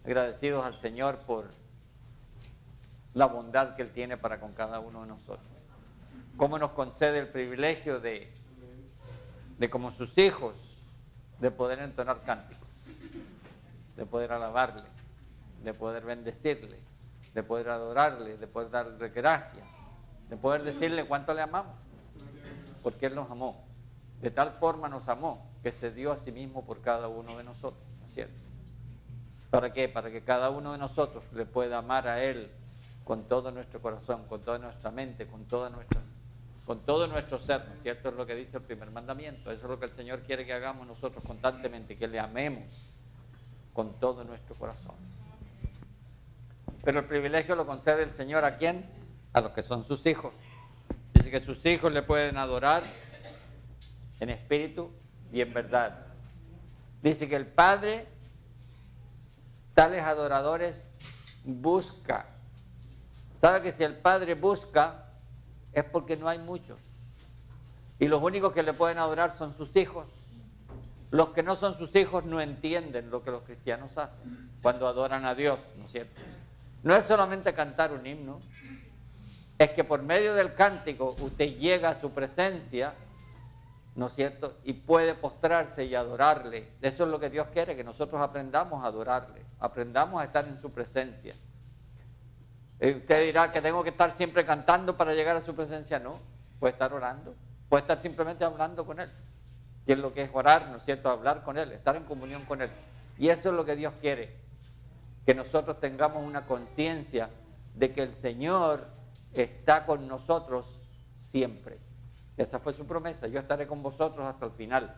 agradecidos al Señor por la bondad que Él tiene para con cada uno de nosotros. Cómo nos concede el privilegio de como sus hijos, de poder entonar cánticos, de poder alabarle, de poder bendecirle, de poder adorarle, de poder darle gracias, de poder decirle cuánto le amamos, porque Él nos amó. De tal forma nos amó que se dio a sí mismo por cada uno de nosotros, ¿no es cierto? ¿Para qué? Para que cada uno de nosotros le pueda amar a Él con todo nuestro corazón, con toda nuestra mente, con todo nuestro ser, ¿no es cierto? Es lo que dice el primer mandamiento. Eso es lo que el Señor quiere que hagamos nosotros constantemente, que le amemos con todo nuestro corazón. Pero el privilegio lo concede el Señor ¿a quién? A los que son sus hijos. Dice que sus hijos le pueden adorar en espíritu y en verdad. Dice que el Padre tales adoradores busca. ¿Sabe que si el Padre busca es porque no hay muchos? Y los únicos que le pueden adorar son sus hijos. Los que no son sus hijos no entienden lo que los cristianos hacen cuando adoran a Dios, ¿no es cierto? No es solamente cantar un himno, es que por medio del cántico usted llega a su presencia, ¿no es cierto? Y puede postrarse y adorarle. Eso es lo que Dios quiere, que nosotros aprendamos a adorarle, aprendamos a estar en su presencia. Usted dirá que tengo que estar siempre cantando para llegar a su presencia. No, puede estar orando, puede estar simplemente hablando con Él. Y es lo que es orar, ¿no es cierto? Hablar con Él, estar en comunión con Él. Y eso es lo que Dios quiere, que nosotros tengamos una conciencia de que el Señor está con nosotros siempre. Esa fue su promesa: yo estaré con vosotros hasta el final.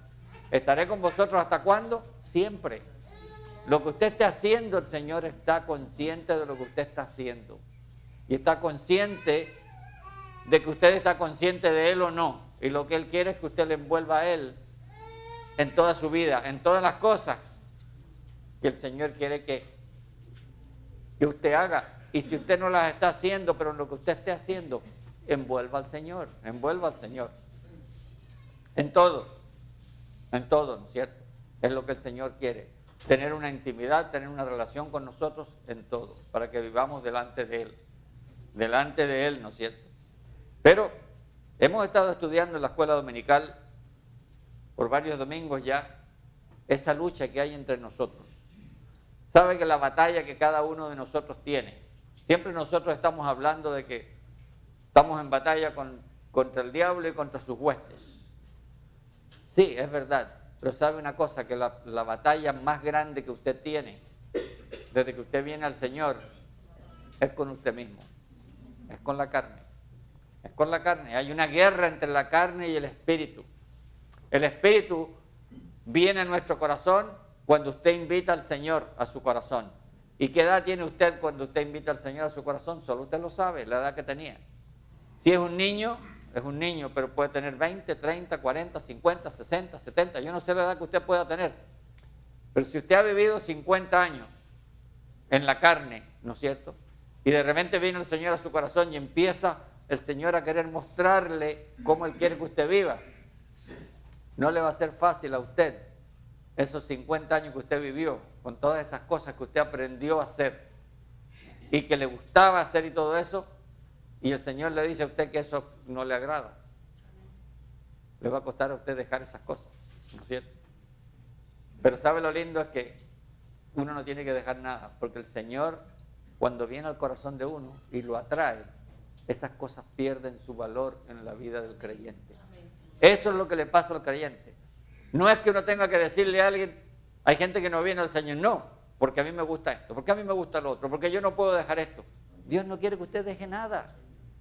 ¿Estaré con vosotros hasta cuándo? Siempre. Lo que usted esté haciendo, el Señor está consciente de lo que usted está haciendo. Y está consciente de que usted está consciente de Él o no. Y lo que Él quiere es que usted le envuelva a Él en toda su vida, en todas las cosas que el Señor quiere que usted haga. Y si usted no las está haciendo, pero en lo que usted esté haciendo, envuelva al Señor, envuelva al Señor. En todo, ¿no es cierto? Es lo que el Señor quiere. Tener una intimidad, tener una relación con nosotros en todo, para que vivamos delante de Él, ¿no es cierto? Pero hemos estado estudiando en la escuela dominical por varios domingos ya esa lucha que hay entre nosotros. Sabe que la batalla que cada uno de nosotros tiene, siempre nosotros estamos hablando de que estamos en batalla contra el diablo y contra sus huestes. Sí, es verdad. Pero sabe una cosa, que la batalla más grande que usted tiene desde que usted viene al Señor es con usted mismo, es con la carne, es con la carne. Hay una guerra entre la carne y el espíritu. El espíritu viene a nuestro corazón cuando usted invita al Señor a su corazón. ¿Y qué edad tiene usted cuando usted invita al Señor a su corazón? Solo usted lo sabe, la edad que tenía. Si es un niño, pero puede tener 20, 30, 40, 50, 60, 70. Yo no sé la edad que usted pueda tener. Pero si usted ha vivido 50 años en la carne, ¿no es cierto? Y de repente viene el Señor a su corazón y empieza el Señor a querer mostrarle cómo Él quiere que usted viva. No le va a ser fácil a usted esos 50 años que usted vivió, con todas esas cosas que usted aprendió a hacer y que le gustaba hacer y todo eso. Y el Señor le dice a usted que eso no le agrada. Le va a costar a usted dejar esas cosas, ¿no es cierto? Pero ¿sabe lo lindo? Es que uno no tiene que dejar nada, porque el Señor, cuando viene al corazón de uno y lo atrae, esas cosas pierden su valor en la vida del creyente. Eso es lo que le pasa al creyente. No es que uno tenga que decirle a alguien, hay gente que no viene al Señor, no, porque a mí me gusta esto, porque a mí me gusta lo otro, porque yo no puedo dejar esto. Dios no quiere que usted deje nada.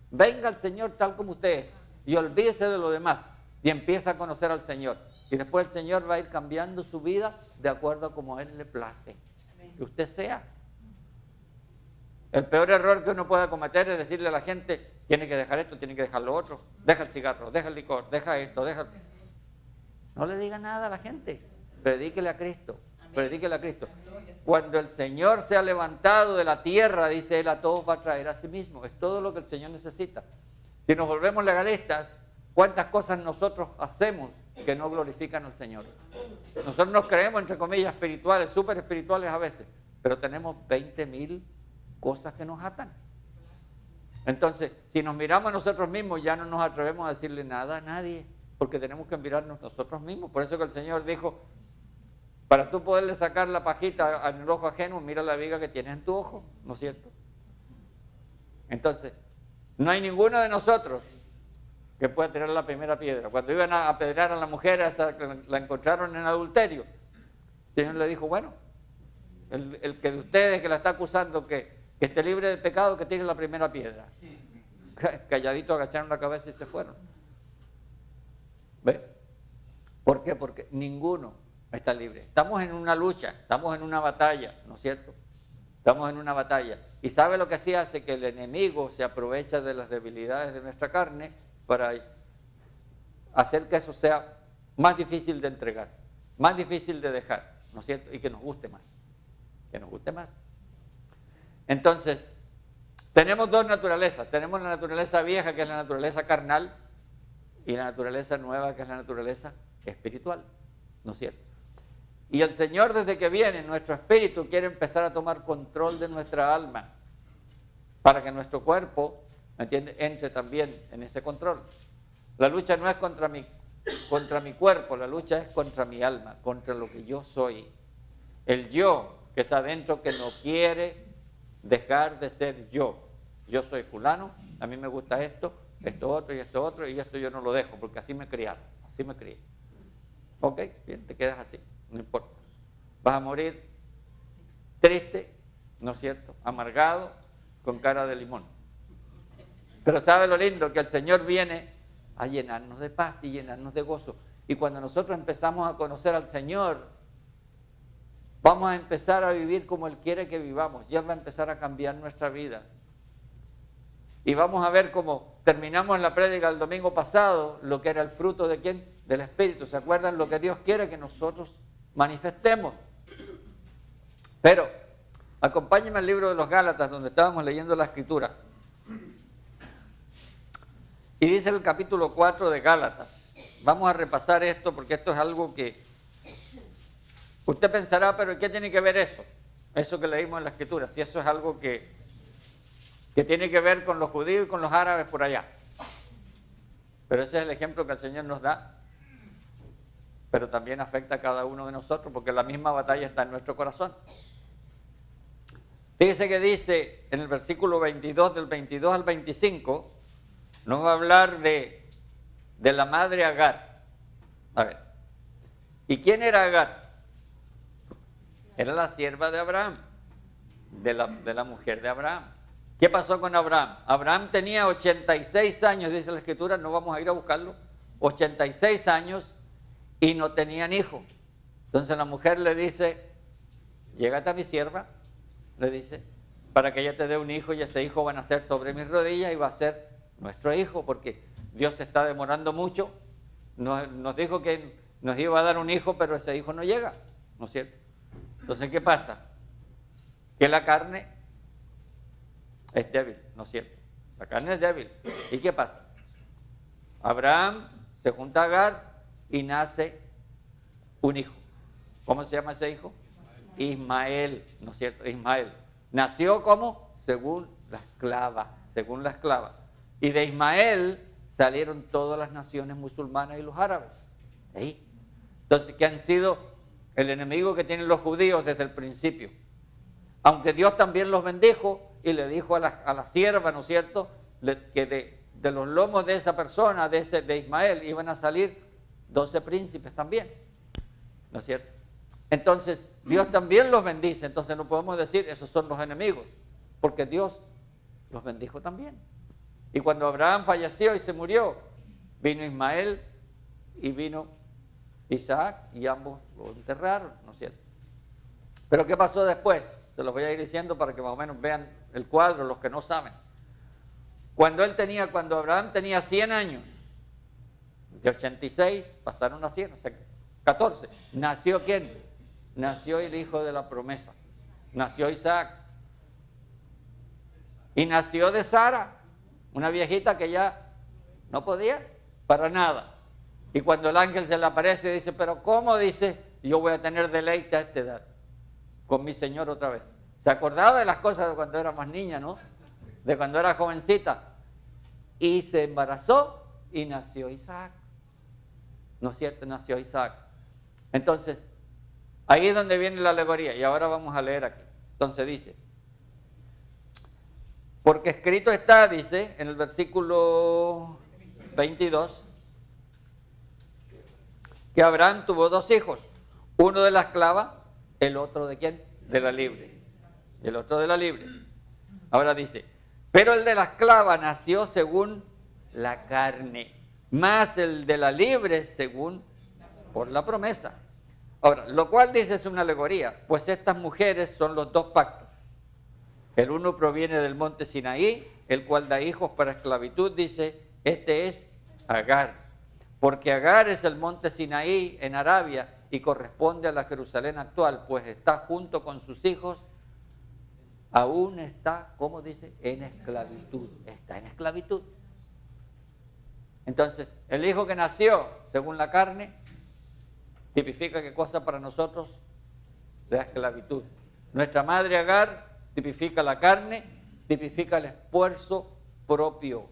Venga al Señor tal como usted es y olvídese de lo demás y empieza a conocer al Señor. Y después el Señor va a ir cambiando su vida de acuerdo a como a Él le place. Que usted sea. El peor error que uno puede cometer es decirle a la gente, tiene que dejar esto, tiene que dejar lo otro. Deja el cigarro, deja el licor, deja esto, deja... No le diga nada a la gente. Predíquele a Cristo. Predíquele a Cristo. Cuando el Señor se ha levantado de la tierra, dice Él, a todos va a traer a sí mismo. Es todo lo que el Señor necesita. Si nos volvemos legalistas, ¿cuántas cosas nosotros hacemos que no glorifican al Señor? Nosotros nos creemos, entre comillas, espirituales, súper espirituales a veces, pero tenemos 20.000 cosas que nos atan. Entonces, si nos miramos a nosotros mismos, ya no nos atrevemos a decirle nada a nadie, porque tenemos que mirarnos nosotros mismos. Por eso que el Señor dijo, para tú poderle sacar la pajita en el ojo ajeno, mira la viga que tienes en tu ojo, ¿no es cierto? Entonces, no hay ninguno de nosotros que pueda tirar la primera piedra. Cuando iban a apedrear a la mujer, la encontraron en adulterio. El Señor le dijo, bueno, el que de ustedes que la está acusando que esté libre de pecado, que tire la primera piedra. Calladito agacharon la cabeza y se fueron. ¿Ve? ¿Por qué? Porque ninguno está libre. Estamos en una lucha, estamos en una batalla, ¿no es cierto? Estamos en una batalla. ¿Y sabe lo que sí hace? Que el enemigo se aprovecha de las debilidades de nuestra carne para hacer que eso sea más difícil de entregar, más difícil de dejar, ¿no es cierto? Y que nos guste más, que nos guste más. Entonces, tenemos dos naturalezas. Tenemos la naturaleza vieja, que es la naturaleza carnal, y la naturaleza nueva, que es la naturaleza espiritual, ¿no es cierto? Y el Señor, desde que viene, nuestro espíritu quiere empezar a tomar control de nuestra alma, para que nuestro cuerpo, ¿me entiende?, entre también en ese control. La lucha no es contra mi cuerpo, la lucha es contra mi alma, contra lo que yo soy. El yo que está dentro, que no quiere dejar de ser yo. Yo soy fulano, a mí me gusta esto otro y esto otro, y esto yo no lo dejo, porque así me criaron, así me crié. Ok, bien, te quedas así, no importa. Vas a morir triste, ¿no es cierto?, amargado, con cara de limón. Pero ¿sabe lo lindo? Que el Señor viene a llenarnos de paz y llenarnos de gozo. Y cuando nosotros empezamos a conocer al Señor, vamos a empezar a vivir como Él quiere que vivamos. Y Él va a empezar a cambiar nuestra vida. Y vamos a ver cómo terminamos en la prédica del domingo pasado, lo que era el fruto de ¿quién? Del Espíritu. ¿Se acuerdan? Lo que Dios quiere que nosotros manifestemos. Pero, acompáñenme al libro de los Gálatas, donde estábamos leyendo la Escritura. Y dice el capítulo 4 de Gálatas. Vamos a repasar esto, porque esto es algo que usted pensará, pero ¿qué tiene que ver eso? Eso que leímos en la Escritura, si eso es algo que tiene que ver con los judíos y con los árabes por allá. Pero ese es el ejemplo que el Señor nos da. Pero también afecta a cada uno de nosotros, porque la misma batalla está en nuestro corazón. Fíjese que dice en el versículo 22, del 22 al 25, nos va a hablar de la madre Agar. A ver, ¿y quién era Agar? Era la sierva de Abraham, de la mujer de Abraham. ¿Qué pasó con Abraham? Abraham tenía 86 años, dice la Escritura, no vamos a ir a buscarlo, 86 años y no tenían hijo. Entonces la mujer le dice, llégate a mi sierva, le dice, para que ella te dé un hijo y ese hijo va a nacer sobre mis rodillas y va a ser nuestro hijo, porque Dios se está demorando mucho. Nos dijo que nos iba a dar un hijo, pero ese hijo no llega, ¿no es cierto? Entonces, ¿qué pasa? Que la carne es débil, ¿no es cierto? La carne es débil. ¿Y qué pasa? Abraham se junta a Agar y nace un hijo. ¿Cómo se llama ese hijo? Ismael, ¿no es cierto? Ismael. Nació como según la esclava. Y de Ismael salieron todas las naciones musulmanas y los árabes. ¿Sí? Entonces, ¿qué han sido el enemigo que tienen los judíos desde el principio? Aunque Dios también los bendijo y le dijo a la sierva, ¿no es cierto?, que de los lomos de esa persona, de Ismael, iban a salir 12 príncipes también, ¿no es cierto? Entonces, Dios también los bendice. Entonces no podemos decir, esos son los enemigos, porque Dios los bendijo también. Y cuando Abraham falleció y se murió, vino Ismael y vino Isaac y ambos lo enterraron, ¿no es cierto? Pero ¿qué pasó después? Se los voy a ir diciendo para que más o menos vean el cuadro, los que no saben. Cuando Abraham tenía 100 años, de 86 pasaron a 100, o sea, 14. ¿Nació quién? Nació el hijo de la promesa. Nació Isaac. Y nació de Sara, una viejita que ya no podía para nada. Y cuando el ángel se le aparece, dice, pero ¿cómo? Dice, yo voy a tener deleite a esta edad con mi Señor otra vez. Se acordaba de las cosas de cuando era más niña, ¿no? De cuando era jovencita. Y se embarazó y nació Isaac. ¿No es cierto? Nació Isaac. Entonces, ahí es donde viene la alegoría. Y ahora vamos a leer aquí. Entonces dice, porque escrito está, dice, en el versículo 22, que Abraham tuvo 2 hijos. Uno de la esclava, el otro de quién? De la libre. El otro de la libre. Ahora dice, pero el de la esclava nació según la carne, más el de la libre según por la promesa. Ahora, lo cual dice es una alegoría, pues estas mujeres son los 2 pactos. El uno proviene del monte Sinaí, el cual da hijos para esclavitud, dice, este es Agar. Porque Agar es el monte Sinaí en Arabia y corresponde a la Jerusalén actual, pues está junto con sus hijos, aún está, ¿cómo dice? En esclavitud. Está en esclavitud. Entonces, el hijo que nació según la carne, tipifica qué cosa para nosotros? La esclavitud. Nuestra madre Agar tipifica la carne, tipifica el esfuerzo propio.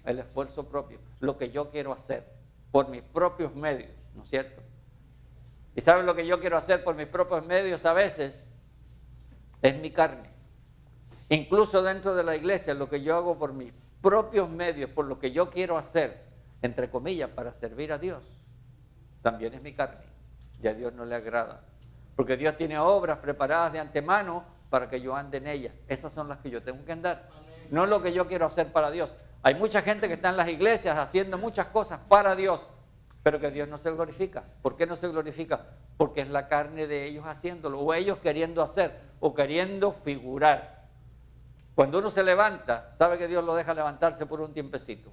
El esfuerzo propio. Lo que yo quiero hacer por mis propios medios, ¿no es cierto? ¿Y saben lo que yo quiero hacer por mis propios medios a veces? Es mi carne. Incluso dentro de la iglesia, lo que yo hago por mis propios medios, por lo que yo quiero hacer, entre comillas, para servir a Dios, también es mi carne. Y a Dios no le agrada. Porque Dios tiene obras preparadas de antemano para que yo ande en ellas. Esas son las que yo tengo que andar. No lo que yo quiero hacer para Dios. Hay mucha gente que está en las iglesias haciendo muchas cosas para Dios, pero que Dios no se glorifica. ¿Por qué no se glorifica? Porque es la carne de ellos haciéndolo, o ellos queriendo hacer, o queriendo figurar. Cuando uno se levanta, sabe que Dios lo deja levantarse por un tiempecito.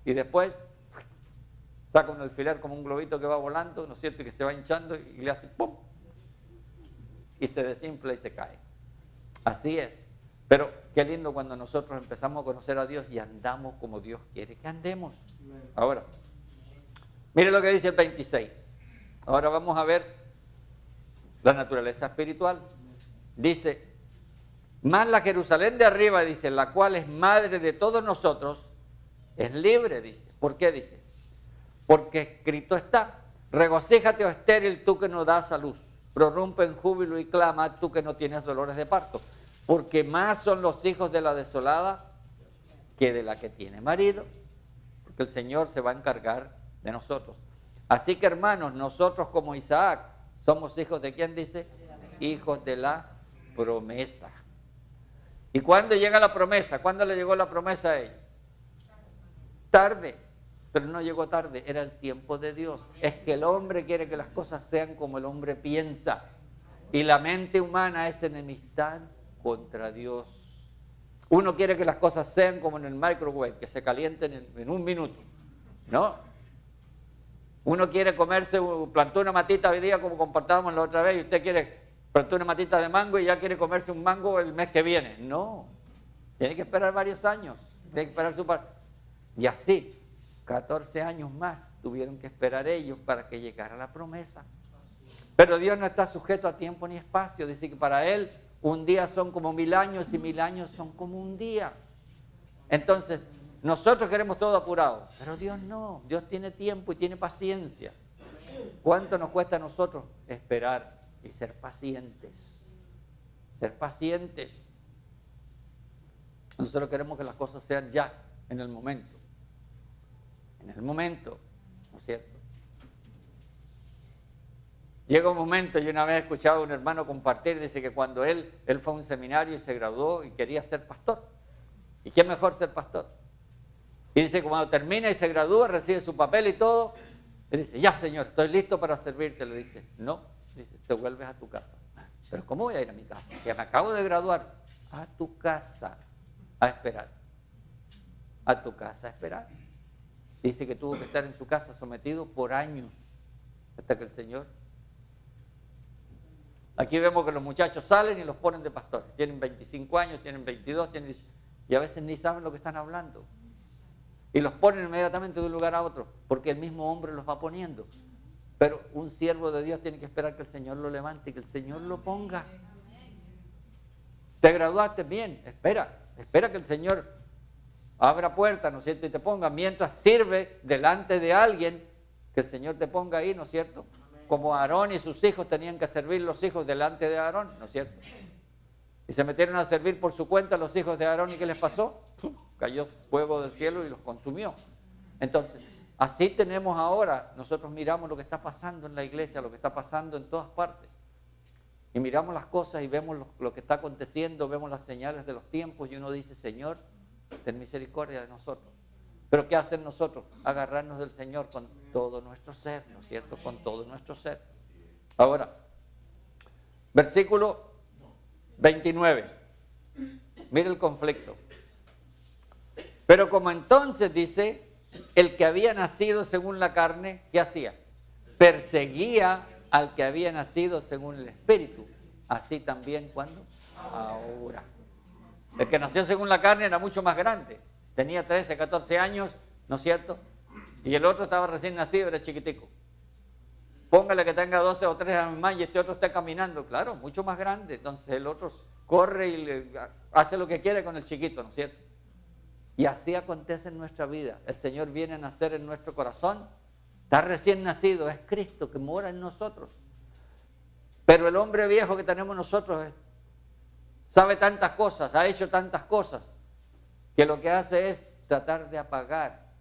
Y después saca un alfiler como un globito que va volando, ¿no es cierto? Y que se va hinchando y le hace ¡pum! Y se desinfla y se cae. Así es. Pero qué lindo cuando nosotros empezamos a conocer a Dios y andamos como Dios quiere que andemos. Ahora, mire lo que dice el 26. Ahora vamos a ver la naturaleza espiritual. Dice, más la Jerusalén de arriba, dice, la cual es madre de todos nosotros, es libre, dice. ¿Por qué dice? Porque escrito está, regocíjate, oh estéril, tú que no das a luz, prorrumpe en júbilo y clama, tú que no tienes dolores de parto, porque más son los hijos de la desolada que de la que tiene marido, porque el Señor se va a encargar de nosotros. Así que, hermanos, nosotros como Isaac, somos hijos de ¿quién dice? Hijos de la promesa. ¿Y cuándo llega la promesa? ¿Cuándo le llegó la promesa a ellos? Tarde, pero no llegó tarde, era el tiempo de Dios. Es que el hombre quiere que las cosas sean como el hombre piensa. Y la mente humana es enemistad contra Dios. Uno quiere que las cosas sean como en el microwave, que se calienten en un minuto. ¿No? Uno quiere comerse, plantó una matita hoy día como compartábamos la otra vez, y usted quiere plantó una matita de mango y ya quiere comerse un mango el mes que viene. No, tiene que esperar varios años, tiene que esperar su parte. Y así, 14 años más tuvieron que esperar ellos para que llegara la promesa. Pero Dios no está sujeto a tiempo ni espacio. Dice que para Él un día son como 1000 años y 1000 años son como un día. Entonces, nosotros queremos todo apurado, pero Dios no. Dios tiene tiempo y tiene paciencia. ¿Cuánto nos cuesta a nosotros esperar y ser pacientes? Ser pacientes. Nosotros queremos que las cosas sean ya, en el momento. En el momento, ¿no es cierto? Llega un momento, yo una vez escuchaba a un hermano compartir, dice que cuando él fue a un seminario y se graduó y quería ser pastor. ¿Y qué mejor ser pastor? Y dice que cuando termina y se gradúa, recibe su papel y todo, él dice, ya Señor, estoy listo para servirte. Le dice, no, dice, te vuelves a tu casa. Pero ¿cómo voy a ir a mi casa? Que me acabo de graduar. A tu casa a esperar. A tu casa a esperar. Dice que tuvo que estar en su casa sometido por años hasta que el Señor. Aquí vemos que los muchachos salen y los ponen de pastores. Tienen 25 años, tienen 22, y a veces ni saben lo que están hablando. Y los ponen inmediatamente de un lugar a otro, porque el mismo hombre los va poniendo. Pero un siervo de Dios tiene que esperar que el Señor lo levante y que el Señor lo ponga. Te graduaste bien, espera que el Señor abra puertas, ¿no es cierto? Y te ponga, mientras sirve delante de alguien, que el Señor te ponga ahí, ¿no es cierto? Como Aarón y sus hijos tenían que servir los hijos delante de Aarón, ¿no es cierto? Y se metieron a servir por su cuenta los hijos de Aarón, ¿y qué les pasó? Cayó fuego del cielo y los consumió. Entonces, así tenemos ahora, nosotros miramos lo que está pasando en la iglesia, lo que está pasando en todas partes. Y miramos las cosas y vemos lo que está aconteciendo, vemos las señales de los tiempos y uno dice, Señor, ten misericordia de nosotros. Pero ¿qué hacen nosotros? Agarrarnos del Señor con todo nuestro ser, ¿no es cierto? Con todo nuestro ser. Ahora, versículo 29. Mire el conflicto. Pero como entonces dice, el que había nacido según la carne, ¿qué hacía? Perseguía al que había nacido según el Espíritu. Así también, ¿cuándo? Ahora. El que nació según la carne era mucho más grande. Tenía 13, 14 años, ¿no es cierto? Y el otro estaba recién nacido, era chiquitico. Póngale que tenga 12 o 13 años más y este otro esté caminando. Claro, mucho más grande. Entonces el otro corre y hace lo que quiere con el chiquito, ¿no es cierto? Y así acontece en nuestra vida. El Señor viene a nacer en nuestro corazón. Está recién nacido, es Cristo que mora en nosotros. Pero el hombre viejo que tenemos nosotros sabe tantas cosas, ha hecho tantas cosas, que lo que hace es tratar de apagar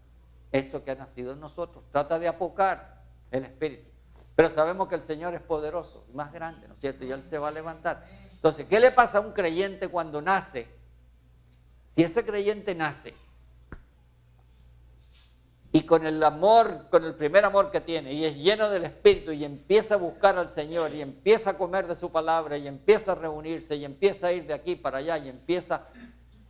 eso que ha nacido en nosotros. Trata de apagar el Espíritu. Pero sabemos que el Señor es poderoso, más grande, ¿no es cierto? Y Él se va a levantar. Entonces, ¿qué le pasa a un creyente cuando nace? Si ese creyente nace y con el amor, con el primer amor que tiene, y es lleno del Espíritu, y empieza a buscar al Señor, y empieza a comer de su palabra, y empieza a reunirse, y empieza a ir de aquí para allá, y empieza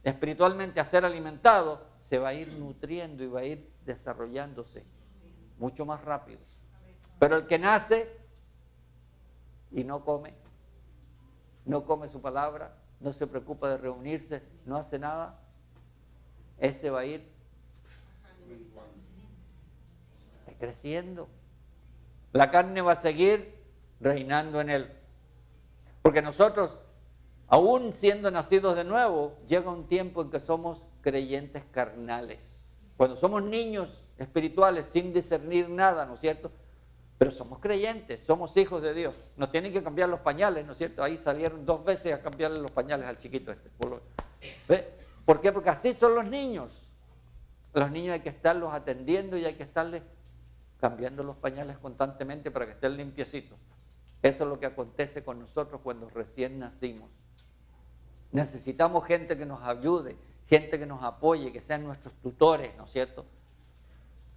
espiritualmente a ser alimentado, se va a ir nutriendo y va a ir desarrollándose mucho más rápido. Pero el que nace y no come su palabra, no se preocupa de reunirse, no hace nada, ese va a ir creciendo. La carne va a seguir reinando en él. Porque nosotros, aún siendo nacidos de nuevo, llega un tiempo en que somos creyentes carnales. Cuando somos niños espirituales sin discernir nada, ¿no es cierto? Pero somos creyentes, somos hijos de Dios. Nos tienen que cambiar los pañales, ¿no es cierto? Ahí salieron 2 veces a cambiarle los pañales al chiquito este. ¿Ve? ¿Por qué? Porque así son los niños. Los niños hay que estarlos atendiendo y hay que estarles cambiando los pañales constantemente para que estén limpiecitos. Eso es lo que acontece con nosotros cuando recién nacimos. Necesitamos gente que nos ayude, gente que nos apoye, que sean nuestros tutores, ¿no es cierto?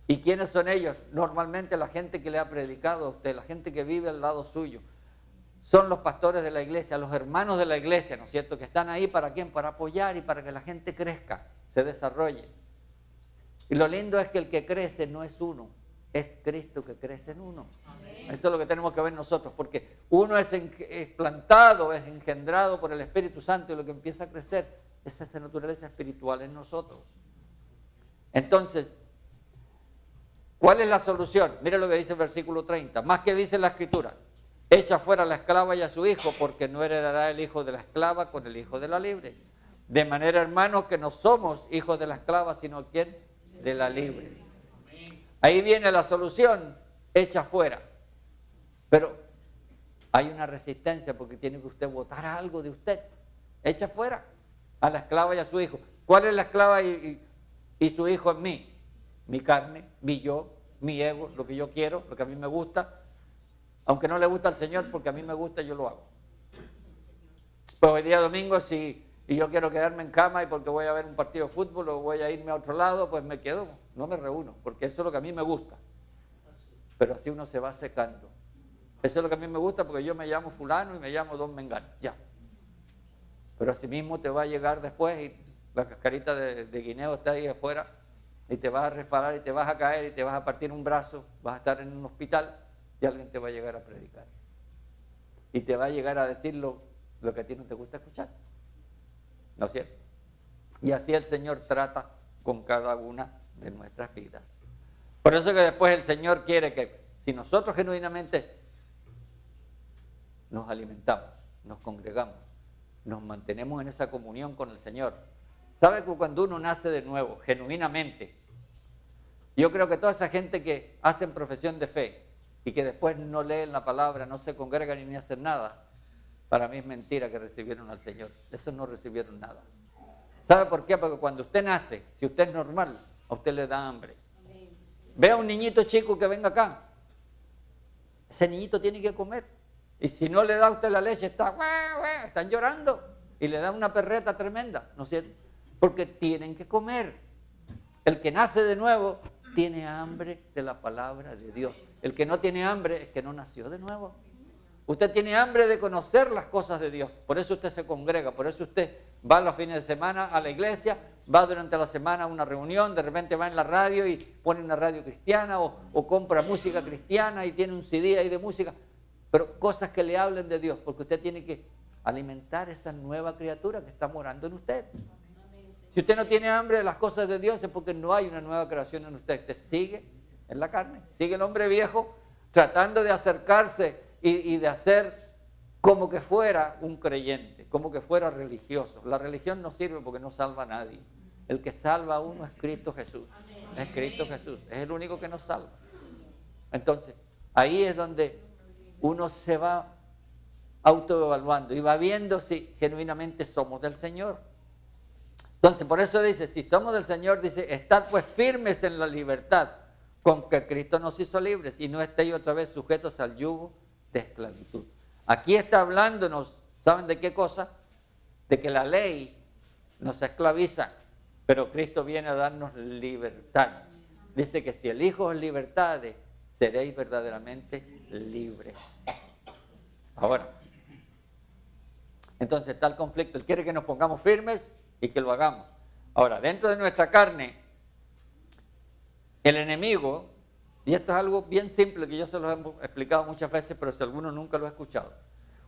¿Y quiénes son ellos? Normalmente la gente que le ha predicado a usted, la gente que vive al lado suyo. Son los pastores de la iglesia, los hermanos de la iglesia, ¿no es cierto? Que están ahí ¿para quién? Para apoyar y para que la gente crezca, se desarrolle. Y lo lindo es que el que crece no es uno, es Cristo que crece en uno. Amén. Eso es lo que tenemos que ver nosotros, porque uno es plantado, es engendrado por el Espíritu Santo y lo que empieza a crecer es esa naturaleza espiritual en nosotros. Entonces, ¿cuál es la solución? Mire lo que dice el versículo 30, más que dice la Escritura, echa fuera a la esclava y a su hijo, porque no heredará el hijo de la esclava con el hijo de la libre. De manera, hermanos, que no somos hijos de la esclava, sino ¿quién? De la libre. Ahí viene la solución, echa fuera. Pero hay una resistencia porque tiene que usted votar algo de usted. Echa fuera a la esclava y a su hijo. ¿Cuál es la esclava y su hijo en mí? Mi carne, mi yo, mi ego, lo que yo quiero, lo que a mí me gusta. Aunque no le gusta al Señor, porque a mí me gusta, yo lo hago. Pues hoy día domingo, si yo quiero quedarme en cama y porque voy a ver un partido de fútbol o voy a irme a otro lado, pues me quedo, no me reúno, porque eso es lo que a mí me gusta. Pero así uno se va secando. Eso es lo que a mí me gusta porque yo me llamo fulano y me llamo don Mengano, ya. Pero así mismo te va a llegar después y la cascarita de guineo está ahí afuera y te vas a resbalar y te vas a caer y te vas a partir un brazo, vas a estar en un hospital y alguien te va a llegar a predicar. Y te va a llegar a decir lo que a ti no te gusta escuchar. ¿No es cierto? Y así el Señor trata con cada una de nuestras vidas. Por eso que después el Señor quiere que si nosotros genuinamente nos alimentamos, nos congregamos, nos mantenemos en esa comunión con el Señor. ¿Sabe que cuando uno nace de nuevo, genuinamente, yo creo que toda esa gente que hacen profesión de fe y que después no leen la palabra, no se congregan ni hacen nada, para mí es mentira que recibieron al Señor. Esos no recibieron nada. ¿Sabe por qué? Porque cuando usted nace, si usted es normal, a usted le da hambre. Ve a un niñito chico que venga acá. Ese niñito tiene que comer. Y si no le da a usted la leche, están llorando. Y le da una perreta tremenda, ¿no es cierto? Porque tienen que comer. El que nace de nuevo tiene hambre de la palabra de Dios. El que no tiene hambre es que no nació de nuevo. Usted tiene hambre de conocer las cosas de Dios. Por eso usted se congrega, por eso usted va los fines de semana a la iglesia, va durante la semana a una reunión, de repente va en la radio y pone una radio cristiana o compra música cristiana y tiene un CD ahí de música. Pero cosas que le hablen de Dios, porque usted tiene que alimentar esa nueva criatura que está morando en usted. Si usted no tiene hambre de las cosas de Dios es porque no hay una nueva creación en usted. Usted sigue en la carne, sigue el hombre viejo tratando de acercarse y de hacer como que fuera un creyente, como que fuera religioso. La religión no sirve porque no salva a nadie. El que salva a uno es Cristo Jesús. Es Cristo Jesús, es el único que nos salva. Entonces, ahí es donde uno se va autoevaluando y va viendo si genuinamente somos del Señor. Entonces, por eso dice, si somos del Señor, dice, estad pues firmes en la libertad con que Cristo nos hizo libres y no estéis otra vez sujetos al yugo de esclavitud. Aquí está hablándonos, ¿saben de qué cosa? De que la ley nos esclaviza, pero Cristo viene a darnos libertad. Dice que si el Hijo os libertade, seréis verdaderamente libres. Ahora, entonces está el conflicto. Él quiere que nos pongamos firmes y que lo hagamos. Ahora, dentro de nuestra carne, el enemigo, y esto es algo bien simple que yo se lo he explicado muchas veces, pero si alguno nunca lo ha escuchado.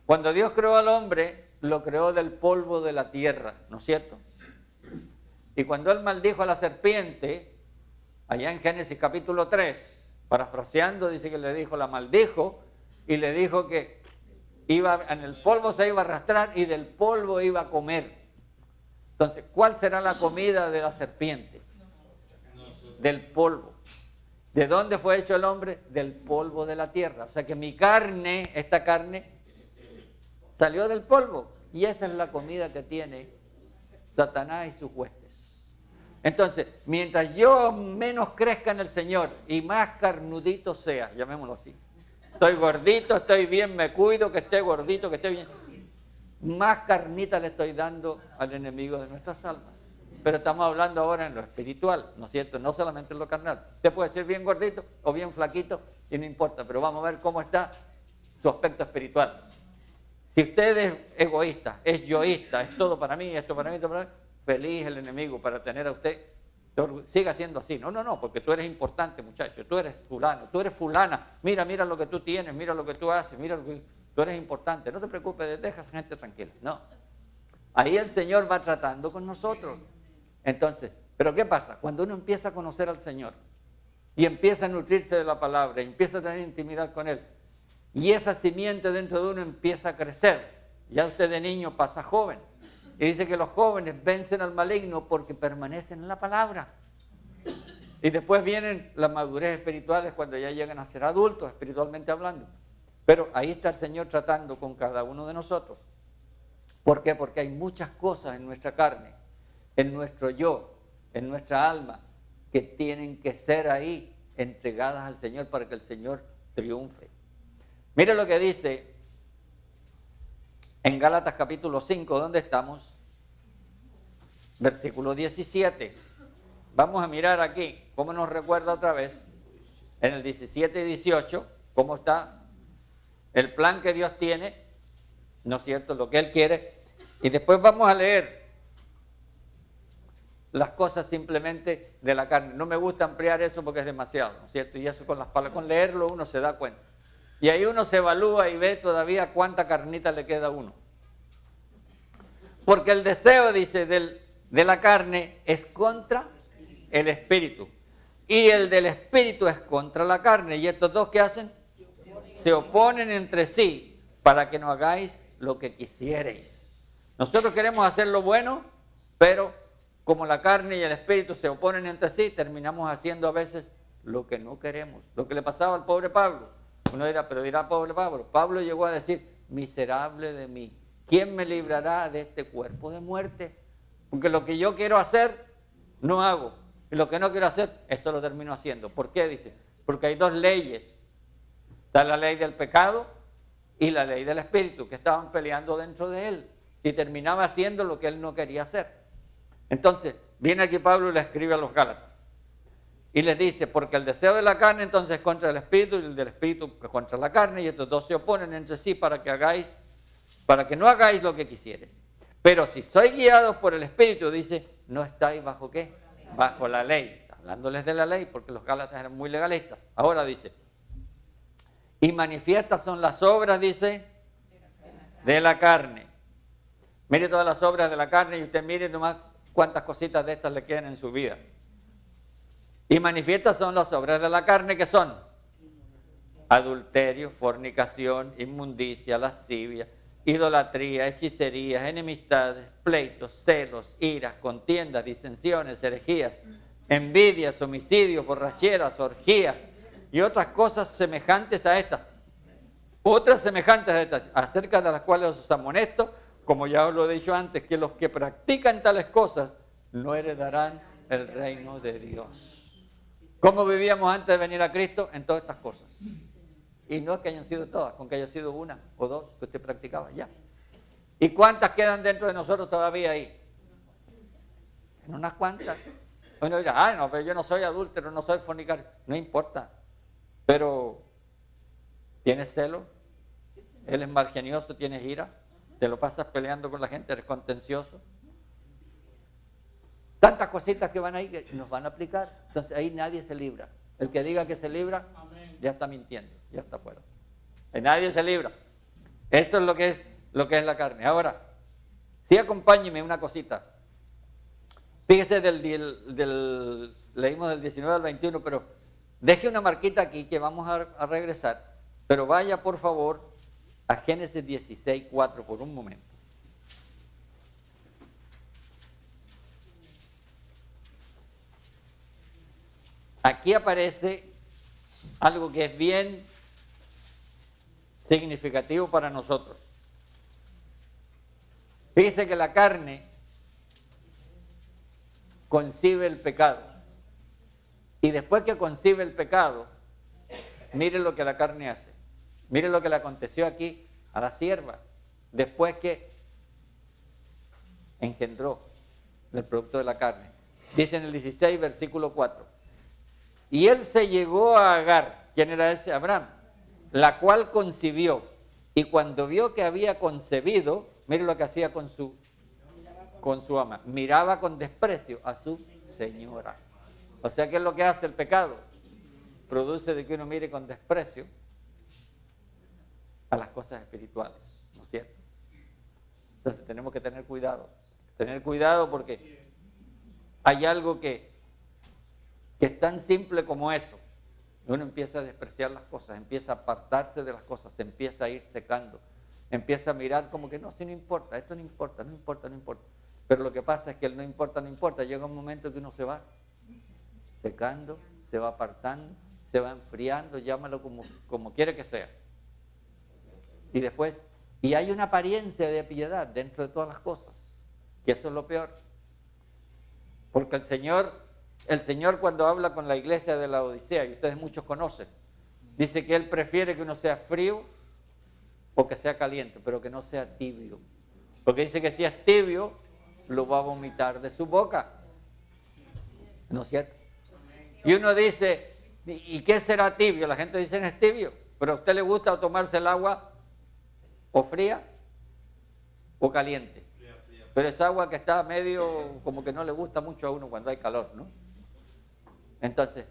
Cuando Dios creó al hombre, lo creó del polvo de la tierra, ¿no es cierto? Y cuando Él maldijo a la serpiente, allá en Génesis capítulo 3, parafraseando, dice que le dijo, la maldijo, y le dijo que en el polvo se iba a arrastrar y del polvo iba a comer. Entonces, ¿cuál será la comida de la serpiente? Del polvo. ¿De dónde fue hecho el hombre? Del polvo de la tierra. O sea que mi carne, esta carne, salió del polvo. Y esa es la comida que tiene Satanás y sus huestes. Entonces, mientras yo menos crezca en el Señor y más carnudito sea, llamémoslo así. Estoy gordito, estoy bien, me cuido, que esté gordito, que esté bien. Más carnita le estoy dando al enemigo de nuestras almas. Pero estamos hablando ahora en lo espiritual, ¿no es cierto? No solamente en lo carnal. Usted puede ser bien gordito o bien flaquito y no importa, pero vamos a ver cómo está su aspecto espiritual. Si usted es egoísta, es yoísta, es todo para mí, esto para mí, esto para mí, feliz el enemigo para tener a usted. Siga siendo así. No, porque tú eres importante, muchacho. Tú eres fulano, tú eres fulana. Mira lo que tú tienes, mira lo que tú haces, mira lo que tú eres importante. No te preocupes, deja a esa gente tranquila. No. Ahí el Señor va tratando con nosotros. Entonces, ¿pero qué pasa? Cuando uno empieza a conocer al Señor y empieza a nutrirse de la palabra, y empieza a tener intimidad con Él, y esa simiente dentro de uno empieza a crecer, ya usted de niño pasa joven, y dice que los jóvenes vencen al maligno porque permanecen en la palabra. Y después vienen las madurez espirituales cuando ya llegan a ser adultos, espiritualmente hablando. Pero ahí está el Señor tratando con cada uno de nosotros. ¿Por qué? Porque hay muchas cosas en nuestra carne, en nuestro yo, en nuestra alma, que tienen que ser ahí entregadas al Señor para que el Señor triunfe. Mire lo que dice en Gálatas capítulo 5, ¿dónde estamos? Versículo 17. Vamos a mirar aquí, cómo nos recuerda otra vez, en el 17 y 18, cómo está el plan que Dios tiene, ¿no es cierto?, lo que Él quiere. Y después vamos a leer las cosas simplemente de la carne. No me gusta ampliar eso porque es demasiado, ¿no es cierto? Y eso con las palabras, con leerlo uno se da cuenta. Y ahí uno se evalúa y ve todavía cuánta carnita le queda a uno. Porque el deseo, dice, de la carne es contra el espíritu. Y el del espíritu es contra la carne. ¿Y estos dos qué hacen? Se oponen entre sí para que no hagáis lo que quisierais. Nosotros queremos hacer lo bueno, pero como la carne y el espíritu se oponen entre sí, terminamos haciendo a veces lo que no queremos. Lo que le pasaba al pobre Pablo. Uno dirá, pero dirá pobre Pablo. Pablo llegó a decir, miserable de mí, ¿quién me librará de este cuerpo de muerte? Porque lo que yo quiero hacer, no hago. Y lo que no quiero hacer, eso lo termino haciendo. ¿Por qué? Dice, porque hay dos leyes. Está la ley del pecado y la ley del espíritu, que estaban peleando dentro de él. Y terminaba haciendo lo que él no quería hacer. Entonces, viene aquí Pablo y le escribe a los Gálatas. Y les dice, porque el deseo de la carne entonces es contra el espíritu y el del espíritu contra la carne, y estos dos se oponen entre sí para que no hagáis lo que quisieres. Pero si sois guiados por el espíritu, dice, no estáis bajo ¿qué? Bajo la ley. Hablándoles de la ley, porque los Gálatas eran muy legalistas. Ahora dice, y manifiestas son las obras, dice, de la carne. Mire todas las obras de la carne y usted mire nomás cuántas cositas de estas le quedan en su vida. Y manifiestas son las obras de la carne, que son adulterio, fornicación, inmundicia, lascivia, idolatría, hechicerías, enemistades, pleitos, celos, iras, contiendas, disensiones, herejías, envidias, homicidios, borracheras, orgías y otras cosas semejantes a estas. Otras semejantes a estas, acerca de las cuales os amonesto, como ya os lo he dicho antes, que los que practican tales cosas no heredarán el reino de Dios. ¿Cómo vivíamos antes de venir a Cristo? En todas estas cosas. Y no es que hayan sido todas, con que haya sido una o dos que usted practicaba, ya. ¿Y cuántas quedan dentro de nosotros todavía ahí? En unas cuantas. Uno dirá, no, pero yo no soy adúltero, no soy fornicario. No importa. Pero, ¿tienes celo? ¿Él es malgenioso? ¿Tienes ira? ¿Te lo pasas peleando con la gente? ¿Eres contencioso? Tantas cositas que van ahí que nos van a aplicar. Entonces ahí nadie se libra. El que diga que se libra, ya está mintiendo, ya está fuera. Nadie se libra. Eso es lo que es la carne. Ahora, sí, acompáñeme una cosita. Fíjese leímos del 19 al 21, pero deje una marquita aquí que vamos a regresar. Pero vaya por favor a Génesis 16:4 por un momento. Aquí aparece algo que es bien significativo para nosotros. Fíjese que la carne concibe el pecado. Y después que concibe el pecado, mire lo que la carne hace. Mire lo que le aconteció aquí a la sierva, después que engendró el producto de la carne. Dice en el 16, versículo 4. Y él se llegó a Agar. ¿Quién era ese? Abraham. La cual concibió. Y cuando vio que había concebido, mire lo que hacía con su ama. Miraba con desprecio a su señora. O sea, ¿qué es lo que hace el pecado? Produce de que uno mire con desprecio a las cosas espirituales, ¿no es cierto? Entonces tenemos que tener cuidado porque hay algo que es tan simple como eso. Uno empieza a despreciar las cosas, empieza a apartarse de las cosas, se empieza a ir secando, empieza a mirar como que no, si no importa, esto no importa, no importa, no importa. Pero lo que pasa es que el no importa, no importa, llega un momento que uno se va secando, se va apartando, se va enfriando, llámalo como quiere que sea. Y después, y hay una apariencia de piedad dentro de todas las cosas, que eso es lo peor. Porque el Señor cuando habla con la iglesia de la Odisea, y ustedes muchos conocen, dice que Él prefiere que uno sea frío o que sea caliente, pero que no sea tibio. Porque dice que si es tibio, lo va a vomitar de su boca. ¿No es cierto? Y uno dice, ¿y qué será tibio? La gente dice, no es tibio, pero a usted le gusta tomarse el agua o fría o caliente. Pero es agua que está medio, como que no le gusta mucho a uno cuando hay calor, ¿no? Entonces,